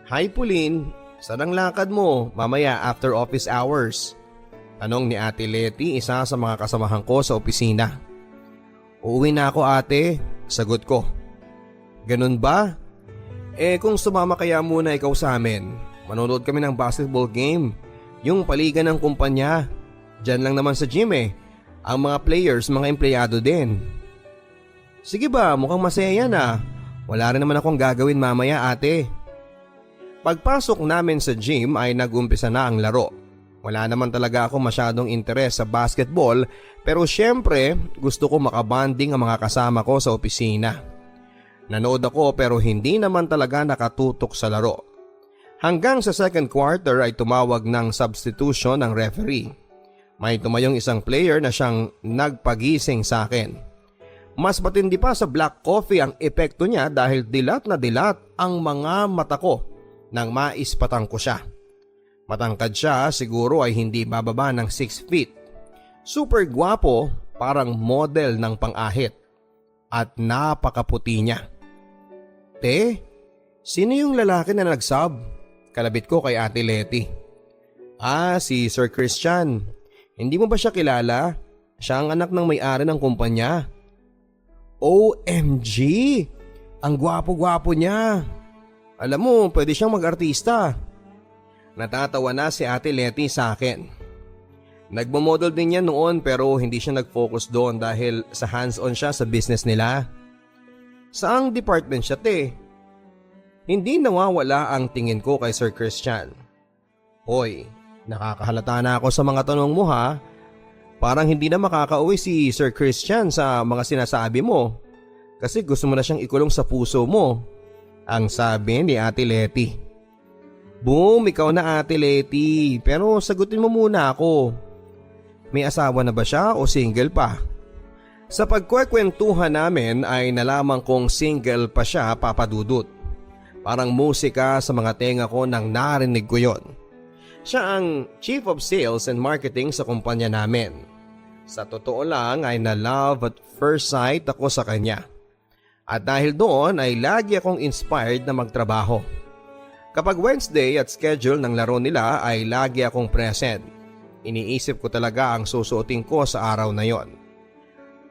Hi Pauline, saan ang lakad mo mamaya after office hours? Tanong ni Ate Letty, isa sa mga kasamahan ko sa opisina. Uuwi na ako ate, sagot ko. Ganun ba? Kung sumama kaya muna ikaw sa amin, manonood kami ng basketball game, yung paligan ng kumpanya. Diyan lang naman sa gym ang mga players, mga empleyado din. Sige ba, mukhang masaya yan Wala rin naman akong gagawin mamaya ate. Pagpasok namin sa gym ay nag-umpisa na ang laro. Wala naman talaga ako masyadong interes sa basketball pero syempre gusto ko makabanding ang mga kasama ko sa opisina. Nanood ako pero hindi naman talaga nakatutok sa laro. Hanggang sa second quarter ay tumawag ng substitution ng referee. May tumayong isang player na siyang nagpagising sa akin. Mas matindi pa sa black coffee ang epekto niya dahil dilat na dilat ang mga mata ko nang maispatang ko siya. Matangkad siya, siguro ay hindi bababa ng 6 feet. Super gwapo, parang model ng pang-ahit. At napakaputi niya. Te, sino yung lalaki na nagsub? Kalabit ko kay Ate Letty. Si Sir Christian. Hindi mo ba siya kilala? Siya ang anak ng may-ari ng kumpanya. OMG! Ang gwapo-gwapo niya. Alam mo, pwede siyang mag-artista. Natatawa na si Ate Letty sa akin. Nagmamodel din niya noon pero hindi siya nag-focus doon dahil sa hands-on siya sa business nila. Saang department siya te? Hindi nawawala ang tingin ko kay Sir Christian. Hoy, nakakahalata na ako sa mga tanong mo ha. Parang hindi na makakauwi si Sir Christian sa mga sinasabi mo. Kasi gusto mo na siyang ikulong sa puso mo. Ang sabi ni Ate Letty. Boom, ikaw na Ate Letty. Pero sagutin mo muna ako. May asawa na ba siya o single pa? Sa pagkwekwentuhan namin ay nalaman kong single pa siya, Papa Dudut. Parang musika sa mga tenga ko nang narinig ko yon. Siya ang Chief of Sales and Marketing sa kumpanya namin. Sa totoo lang ay na-love at first sight ako sa kanya. At dahil doon ay lagi akong inspired na magtrabaho. Kapag Wednesday at schedule ng laro nila ay lagi akong present. Iniisip ko talaga ang susuotin ko sa araw na yon.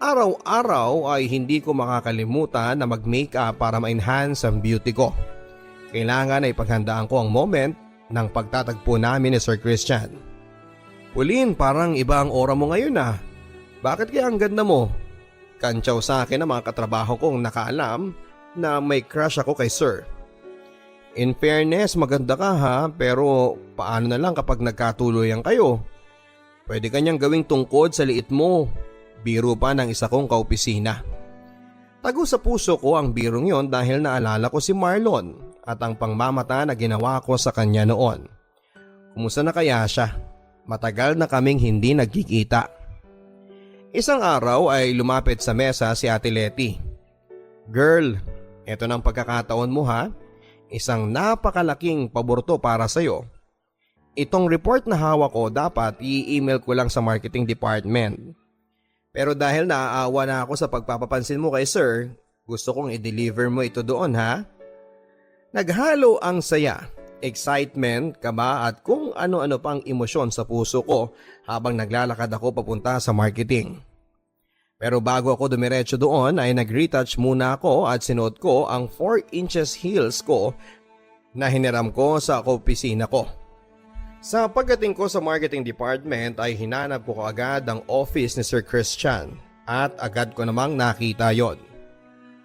Araw-araw ay hindi ko makakalimutan na mag-makeup para ma-enhance ang beauty ko. Kailangan ay paghandaan ko ang moment ng pagtatagpo namin ni Sir Christian. Pauline, parang iba ang aura mo ngayon Bakit kaya ang ganda mo? Kantsaw sa akin ang mga katrabaho kong nakaalam na may crush ako kay Sir. In fairness, maganda ka pero paano na lang kapag nagkatuloyan kayo? Pwede kanyang gawing tungkod sa liit mo. Biro pa ng isa kong kaopisina. Tago sa puso ko ang birong yon dahil naalala ko si Marlon at ang pangmamata na ginawa ko sa kanya noon. Kumusta na kaya siya? Matagal na kaming hindi nagkikita. Isang araw ay lumapit sa mesa si Ate Letty. Girl, eto ng pagkakataon mo Isang napakalaking paborto para sa'yo. Itong report na hawak ko dapat i-email ko lang sa marketing department. Pero dahil naaawa na ako sa pagpapapansin mo kay Sir, gusto kong i-deliver mo ito doon Naghalo ang saya, excitement, kaba at kung ano-ano pang emosyon sa puso ko habang naglalakad ako papunta sa marketing. Pero bago ako dumiretso doon ay nag-retouch muna ako at sinuot ko ang 4 inches heels ko na hiniram ko sa opisina ko. Sa pagdating ko sa marketing department ay hinanap ko agad ang office ni Sir Christian at agad ko namang nakita yon.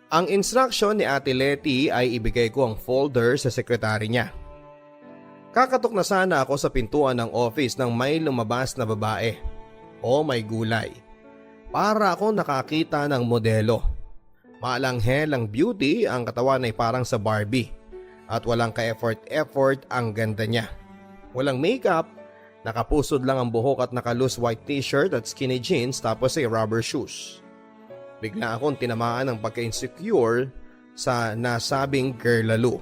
Ang instruction ni Ate Letty ay ibigay ko ang folder sa sekretary niya. Kakatok na sana ako sa pintuan ng office nang may lumabas na babae. O may gulay. Para ako nakakita ng modelo. Malanghel ang beauty, ang katawan ay parang sa Barbie. At walang ka-effort ang ganda niya. Walang makeup, nakapusod lang ang buhok at naka-loose white t-shirt at skinny jeans tapos ay rubber shoes. Bigla akong tinamaan ng pagka-insecure sa nasabing girlalo.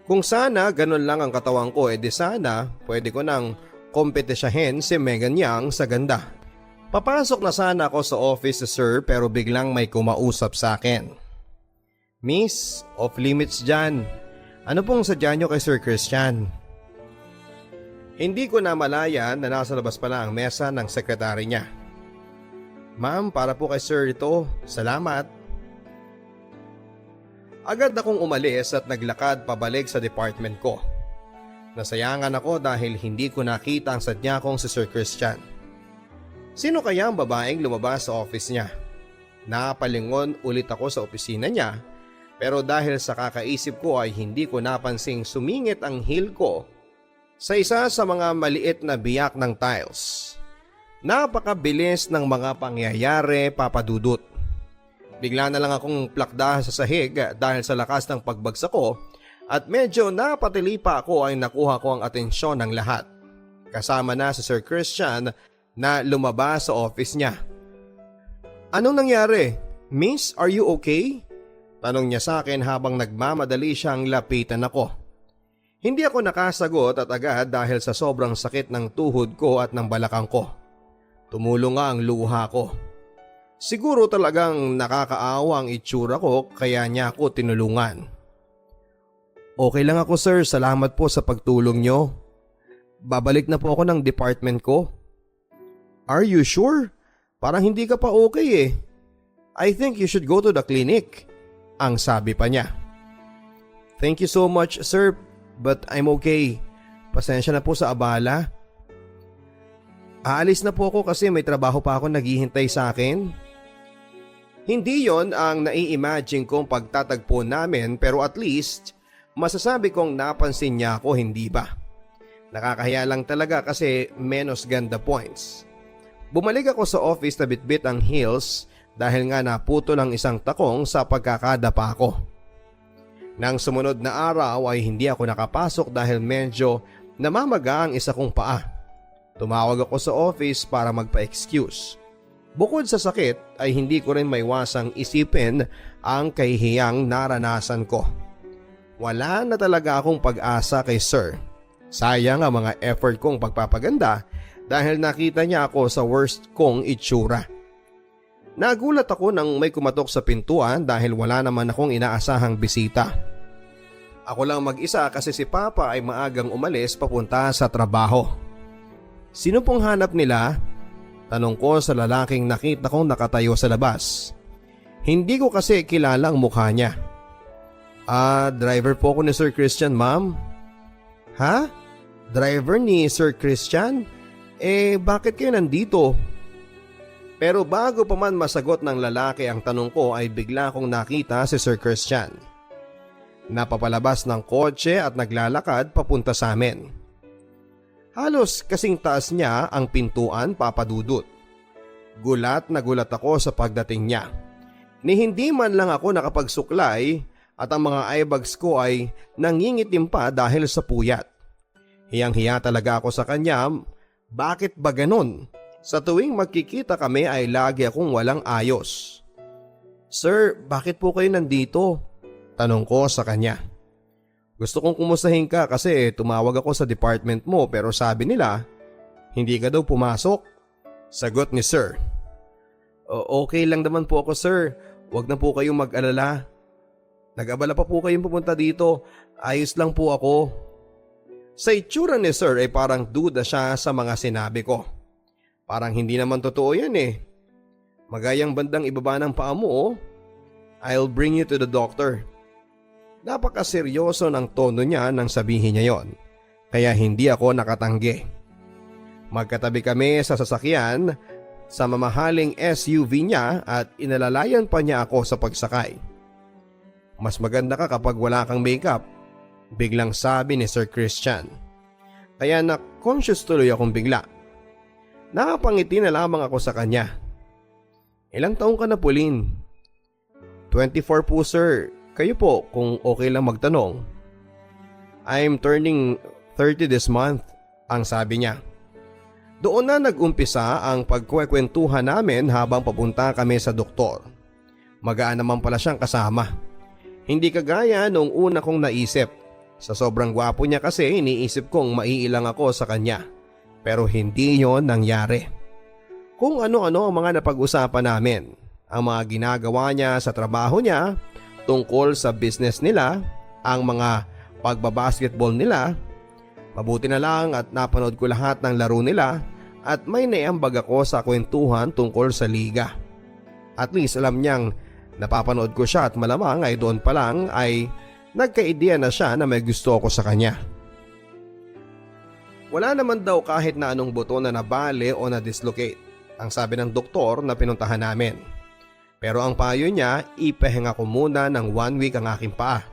Kung sana ganun lang ang katawan ko di sana pwede ko nang kompetisyahin si Megan Yang sa ganda. Papasok na sana ako sa office si Sir pero biglang may kumausap sa akin. Miss, off limits dyan. Ano pong sadya nyo kay Sir Christian? Hindi ko na malayan na nasa labas pala ang mesa ng sekretary niya. Ma'am, para po kay sir ito. Salamat. Agad akong umalis at naglakad pabalik sa department ko. Nasayangan ako dahil hindi ko nakita ang sadya kong si Sir Christian. Sino kaya ang babaeng lumabas sa office niya? Napalingon ulit ako sa opisina niya, pero dahil sa kakaisip ko ay hindi ko napansing sumingit ang heel ko sa isa sa mga maliit na biyak ng tiles. Napakabilis ng mga pangyayari, Papa Dudut. Bigla na lang akong plakda sa sahig dahil sa lakas ng pagbagsak ko at medyo napatili pa ako ay nakuha ko ang atensyon ng lahat. Kasama na si Sir Christian na lumabas sa office niya. Anong nangyari? Miss, are you okay? Tanong niya sa akin habang nagmamadali siyang lapitan ako. Hindi ako nakasagot at agad dahil sa sobrang sakit ng tuhod ko at ng balakang ko. Tumulong nga ang luha ko. Siguro talagang nakakaawa ang itsura ko kaya niya ako tinulungan. Okay lang ako sir, salamat po sa pagtulong nyo. Babalik na po ako ng department ko. Are you sure? Parang hindi ka pa okay eh. I think you should go to the clinic. Ang sabi pa niya. Thank you so much sir, but I'm okay. Pasensya na po sa abala. Aalis na po ako kasi may trabaho pa ako naghihintay sa akin. Hindi yon ang nai-imagine kong pagtatagpo namin pero at least masasabi kong napansin niya ako, hindi ba? Nakakahiya lang talaga kasi menos ganda points. Bumalik ako sa office na bitbit ang heels dahil nga naputol ang isang takong sa pagkakadapa ko. Nang sumunod na araw ay hindi ako nakapasok dahil medyo namamaga ang isa kong paa. Tumawag ako sa office para magpa-excuse. Bukod sa sakit ay hindi ko rin maiwasang isipin ang kahihiyang naranasan ko. Wala na talaga akong pag-asa kay Sir. Sayang ang mga effort kong pagpapaganda dahil nakita niya ako sa worst kong itsura. Nagulat ako nang may kumatok sa pintuan dahil wala naman akong inaasahang bisita. Ako lang mag-isa kasi si Papa ay maagang umalis papunta sa trabaho. Sino pong hanap nila? Tanong ko sa lalaking nakita kong nakatayo sa labas. Hindi ko kasi kilala ang mukha niya. Driver po ako ni Sir Christian, ma'am. Ha? Driver ni Sir Christian? Bakit kayo nandito? Pero bago pa man masagot ng lalaki ang tanong ko ay bigla kong nakita si Sir Christian. Napapalabas ng kotse at naglalakad papunta sa amin. Halos kasing taas niya ang pintuan, Papa Dudut. Gulat na gulat ako sa pagdating niya. Ni hindi man lang ako nakapagsuklay at ang mga eyebags ko ay nangingitim pa dahil sa puyat. Hiyang-hiya talaga ako sa kanya. Bakit ba ganun? Sa tuwing magkikita kami ay lagi akong walang ayos. Sir, bakit po kayo nandito? Tanong ko sa kanya. Gusto kong kumustahin ka kasi tumawag ako sa department mo pero sabi nila hindi ka daw pumasok. Sagot ni Sir. Okay lang naman po ako sir. Huwag na po kayong mag-alala. Nag-abala pa po kayong pumunta dito. Ayos lang po ako. Sa itsura ni Sir ay parang duda siya sa mga sinabi ko. Parang hindi naman totoo yan eh. Magayang bandang ibaba ng paa mo oh. I'll bring you to the doctor. Napakaseryoso ng tono niya nang sabihin niya yon. Kaya hindi ako nakatanggi. Magkatabi kami sa sasakyan sa mamahaling SUV niya at inalalayan pa niya ako sa pagsakay. Mas maganda ka kapag wala kang makeup, biglang sabi ni Sir Christian. Kaya na-conscious tuloy akong bigla. Nakapangiti na lamang ako sa kanya. Ilang taong ka na Pauline? 24 po sir. Kayo po kung okay lang magtanong. I'm turning 30 this month, ang sabi niya. Doon na nag-umpisa ang pagkwekwentuhan namin habang papunta kami sa doktor. Magaan naman pala siyang kasama. Hindi kagaya noong una kong naisip. Sa sobrang gwapo niya kasi iniisip kong maiilang ako sa kanya. Pero hindi yon nangyari. Kung ano-ano ang mga napag-usapan namin. Ang mga ginagawa niya sa trabaho niya, tungkol sa business nila, ang mga pagbabasketball nila. Mabuti na lang at napanood ko lahat ng laro nila at may naiambag ako sa kwentuhan tungkol sa liga. At least alam niyang napapanood ko siya at malamang ay doon pa lang ay nagka-ideya na siya na may gusto ako sa kanya. Wala naman daw kahit na anong buto na nabali o na-dislocate, ang sabi ng doktor na pinuntahan namin. Pero ang payo niya, ipahinga ko muna ng 1 week ang aking paa.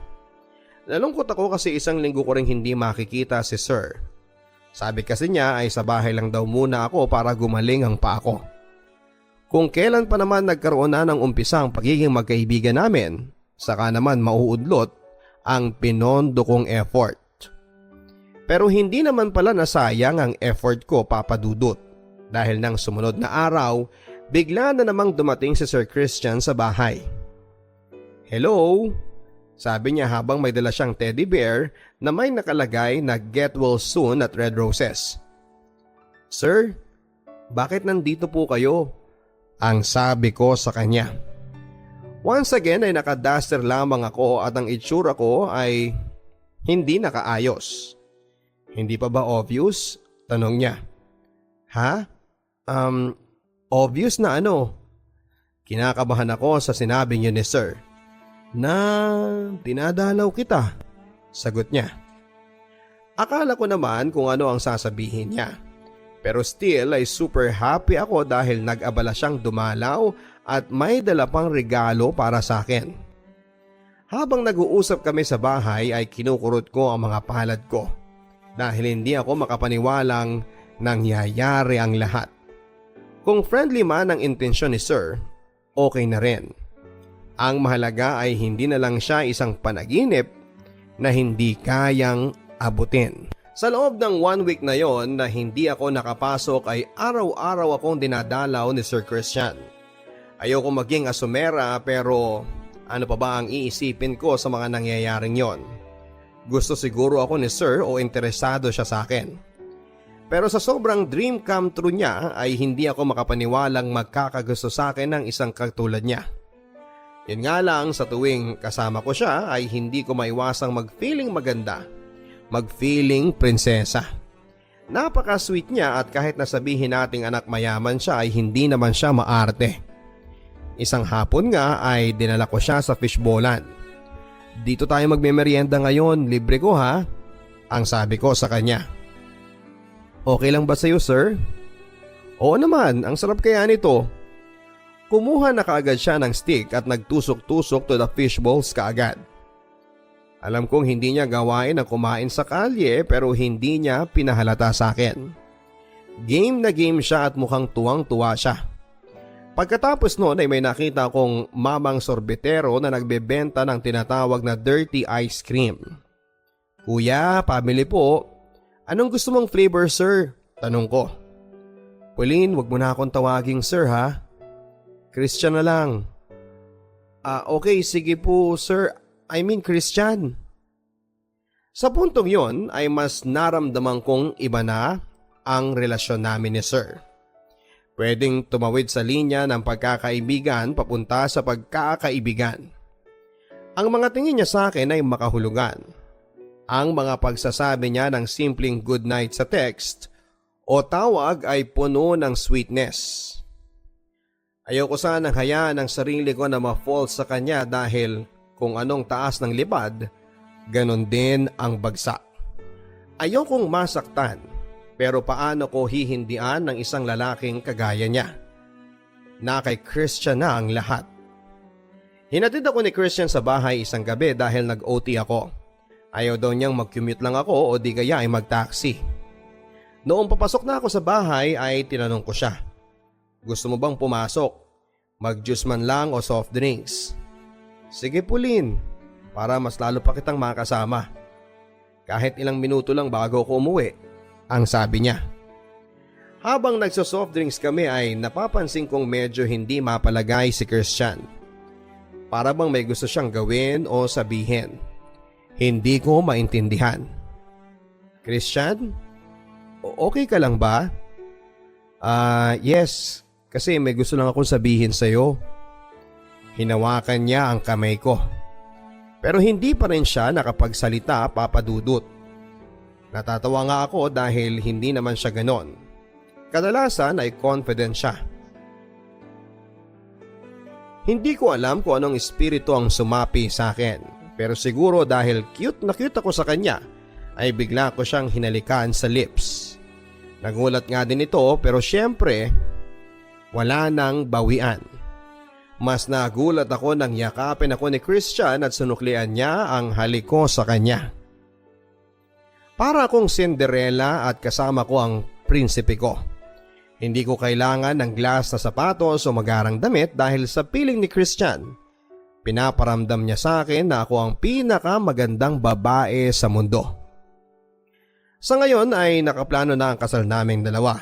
Nalungkot ako kasi isang linggo ko ring hindi makikita si Sir. Sabi kasi niya ay sa bahay lang daw muna ako para gumaling ang paa ko. Kung kailan pa naman nagkaroon na ng umpisa ang pagiging magkaibigan namin, saka naman mauudlot ang pinondo kong effort. Pero hindi naman pala nasayang ang effort ko, Papa Dudut, dahil nang sumunod na araw, bigla na namang dumating si Sir Christian sa bahay. "Hello?" sabi niya habang may dala siyang teddy bear na may nakalagay na "Get well soon" at red roses. "Sir, bakit nandito po kayo?" ang sabi ko sa kanya. Once again ay nakaduster lamang ako at ang itsura ko ay hindi nakaayos. "Hindi pa ba obvious?" tanong niya. "Ha? Obvious na ano?" Kinakabahan ako sa sinabi niyo ni Sir. "Na dinadalaw kita," sagot niya. Akala ko naman kung ano ang sasabihin niya. Pero still ay super happy ako dahil nag-abala siyang dumalaw at may dala pang regalo para sa akin. Habang nag-uusap kami sa bahay ay kinukurot ko ang mga palad ko dahil hindi ako makapaniwalang nangyayari ang lahat. Kung friendly man ang intensyon ni Sir, okay na rin. Ang mahalaga ay hindi na lang siya isang panaginip na hindi kayang abutin. Sa loob ng 1 week na yon na hindi ako nakapasok ay araw-araw akong dinadalaw ni Sir Christian. Ayoko maging asumera pero ano pa ba ang iisipin ko sa mga nangyayaring yon? Gusto siguro ako ni Sir o interesado siya sa akin. Pero sa sobrang dream come true niya ay hindi ako makapaniwalang magkakagusto sa akin ng isang katulad niya. Yun nga lang, sa tuwing kasama ko siya ay hindi ko maiwasang mag-feeling maganda, mag-feeling prinsesa. Napaka-sweet niya at kahit nasabihin nating anak mayaman siya ay hindi naman siya maarte. Isang hapon nga ay dinala ko siya sa fishbowlan. "Dito tayo magmemeryenda ngayon, libre ko ha," ang sabi ko sa kanya. "Okay lang ba sa'yo, Sir?" "Oo naman, ang sarap kaya nito." Kumuha na kaagad siya ng stick at nagtusok-tusok to the fishballs kaagad. Alam kong hindi niya gawain ang kumain sa kalye pero hindi niya pinahalata sa akin. Game na game siya at mukhang tuwang-tuwa siya. Pagkatapos noon ay may nakita akong mamang sorbetero na nagbebenta ng tinatawag na dirty ice cream. "Kuya, pabili po. Anong gusto mong flavor, Sir?" tanong ko. "Pauline, wag mo na akong tawaging Sir ha. Christian na lang." Okay, sige po Sir. I mean Christian." Sa puntong yon ay mas naramdaman kong iba na ang relasyon namin ni Sir. Pwedeng tumawid sa linya ng pagkakaibigan papunta sa pagkakaibigan. Ang mga tingin niya sa akin ay makahulugan. Ang mga pagsasabi niya ng simpleng good night sa text o tawag ay puno ng sweetness. Ayoko sanang hayaan ang sarili ko na ma-fall sa kanya dahil kung anong taas ng lipad, ganon din ang bagsak. Ayokong masaktan, pero paano ko hihindian ng isang lalaking kagaya niya? Na kay Christian na ang lahat. Hinatid ako ni Christian sa bahay isang gabi dahil nag-OT ako. Ayaw daw niyang mag-commute lang ako o di kaya ay mag-taxi. Noong papasok na ako sa bahay ay tinanong ko siya, "Gusto mo bang pumasok? Mag-juice man lang o soft drinks?" "Sige Pauline, para mas lalo pa kitang makasama. Kahit ilang minuto lang bago ako umuwi," ang sabi niya. Habang nagso-soft drinks kami ay napapansin kong medyo hindi mapalagay si Christian. Para bang may gusto siyang gawin o sabihin. Hindi ko maintindihan. "Christian, okay ka lang ba?" Yes. Kasi may gusto lang akong sabihin sa'yo." Hinawakan niya ang kamay ko. Pero hindi pa rin siya nakapagsalita, Papa Dudut. Natatawa nga ako dahil hindi naman siya ganon. Kadalasan ay confident siya. Hindi ko alam kung anong espiritu ang sumapi sa akin, pero siguro dahil cute na cute ako sa kanya ay bigla ko siyang hinalikan sa lips. Nagulat nga din ito pero syempre wala nang bawian. Mas nagulat ako nang yakapin ako ni Christian at sunuklian niya ang halik ko sa kanya. Para akong Cinderella at kasama ko ang prinsipe ko. Hindi ko kailangan ng glass na sapatos o magarang damit dahil sa piling ni Christian. Pinaparamdam niya sa akin na ako ang pinakamagandang babae sa mundo. Sa ngayon ay nakaplano na ang kasal naming dalawa.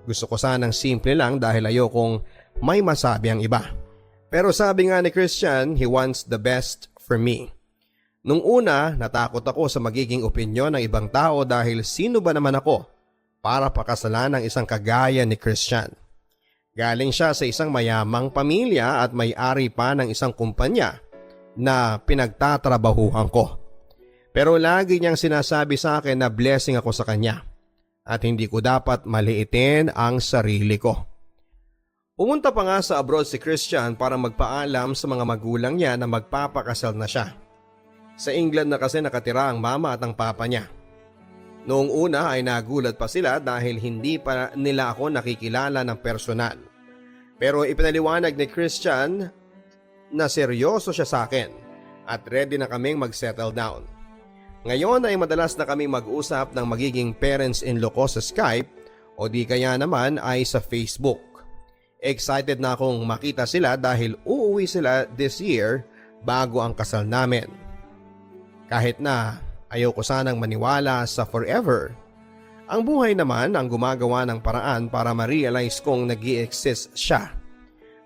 Gusto ko sanang simple lang dahil ayokong may masabi ang iba. Pero sabi nga ni Christian, he wants the best for me. Nung una, natakot ako sa magiging opinyon ng ibang tao dahil sino ba naman ako para pakasalan ng isang kagaya ni Christian. Galing siya sa isang mayamang pamilya at may-ari pa ng isang kumpanya na pinagtatrabahuhan ko. Pero lagi niyang sinasabi sa akin na blessing ako sa kanya at hindi ko dapat maliitin ang sarili ko. Pumunta pa nga sa abroad si Christian para magpaalam sa mga magulang niya na magpapakasal na siya. Sa England na kasi nakatira ang mama at ang papa niya. Noong una ay nagulat pa sila dahil hindi pa nila ako nakikilala ng personal. Pero ipinaliwanag ni Christian na seryoso siya sa akin at ready na kaming mag-settle down. Ngayon ay madalas na kami mag-usap ng magiging parents-in-law ko sa Skype o di kaya naman ay sa Facebook. Excited na akong makita sila dahil uuwi sila this year bago ang kasal namin. Kahit na ayoko sanang maniwala sa forever, ang buhay naman ang gumagawa ng paraan para ma-realize kong nag-i-exist siya.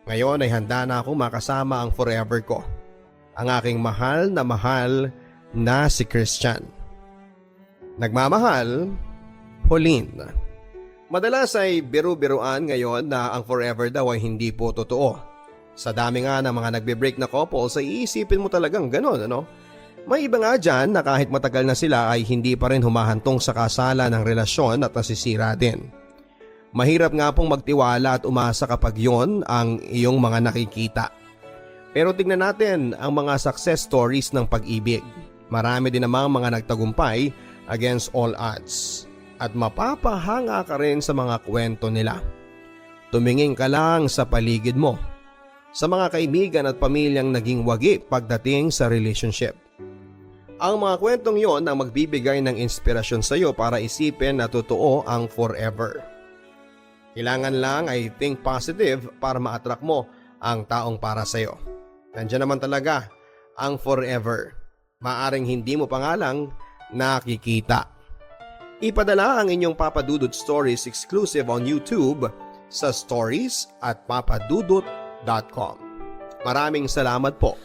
Ngayon ay handa na akong makasama ang forever ko, ang aking mahal na si Christian. Nagmamahal, Pauline. Madalas ay biru-biruan ngayon na ang forever daw ay hindi po totoo. Sa dami nga ng mga nagbe-break na couples ay iisipin mo talagang ganon, ano? May iba nga dyan na kahit matagal na sila ay hindi pa rin humahantong sa kasala ng relasyon at nasisira din. Mahirap nga pong magtiwala at umasa kapag yon ang iyong mga nakikita. Pero tignan natin ang mga success stories ng pag-ibig. Marami din namang mga nagtagumpay against all odds. At mapapahanga ka rin sa mga kwento nila. Tumingin ka lang sa paligid mo, sa mga kaibigan at pamilyang naging wagi pagdating sa relationship. Ang mga kwentong yon ang magbibigay ng inspirasyon sa iyo para isipin na totoo ang forever. Kailangan lang ay think positive para ma-attract mo ang taong para sa iyo. Nandiyan naman talaga ang forever. Maaring hindi mo pa nga lang nakikita. Ipadala ang inyong Papa Dudut Stories exclusive on YouTube sa stories@papadudut.com. Maraming salamat po.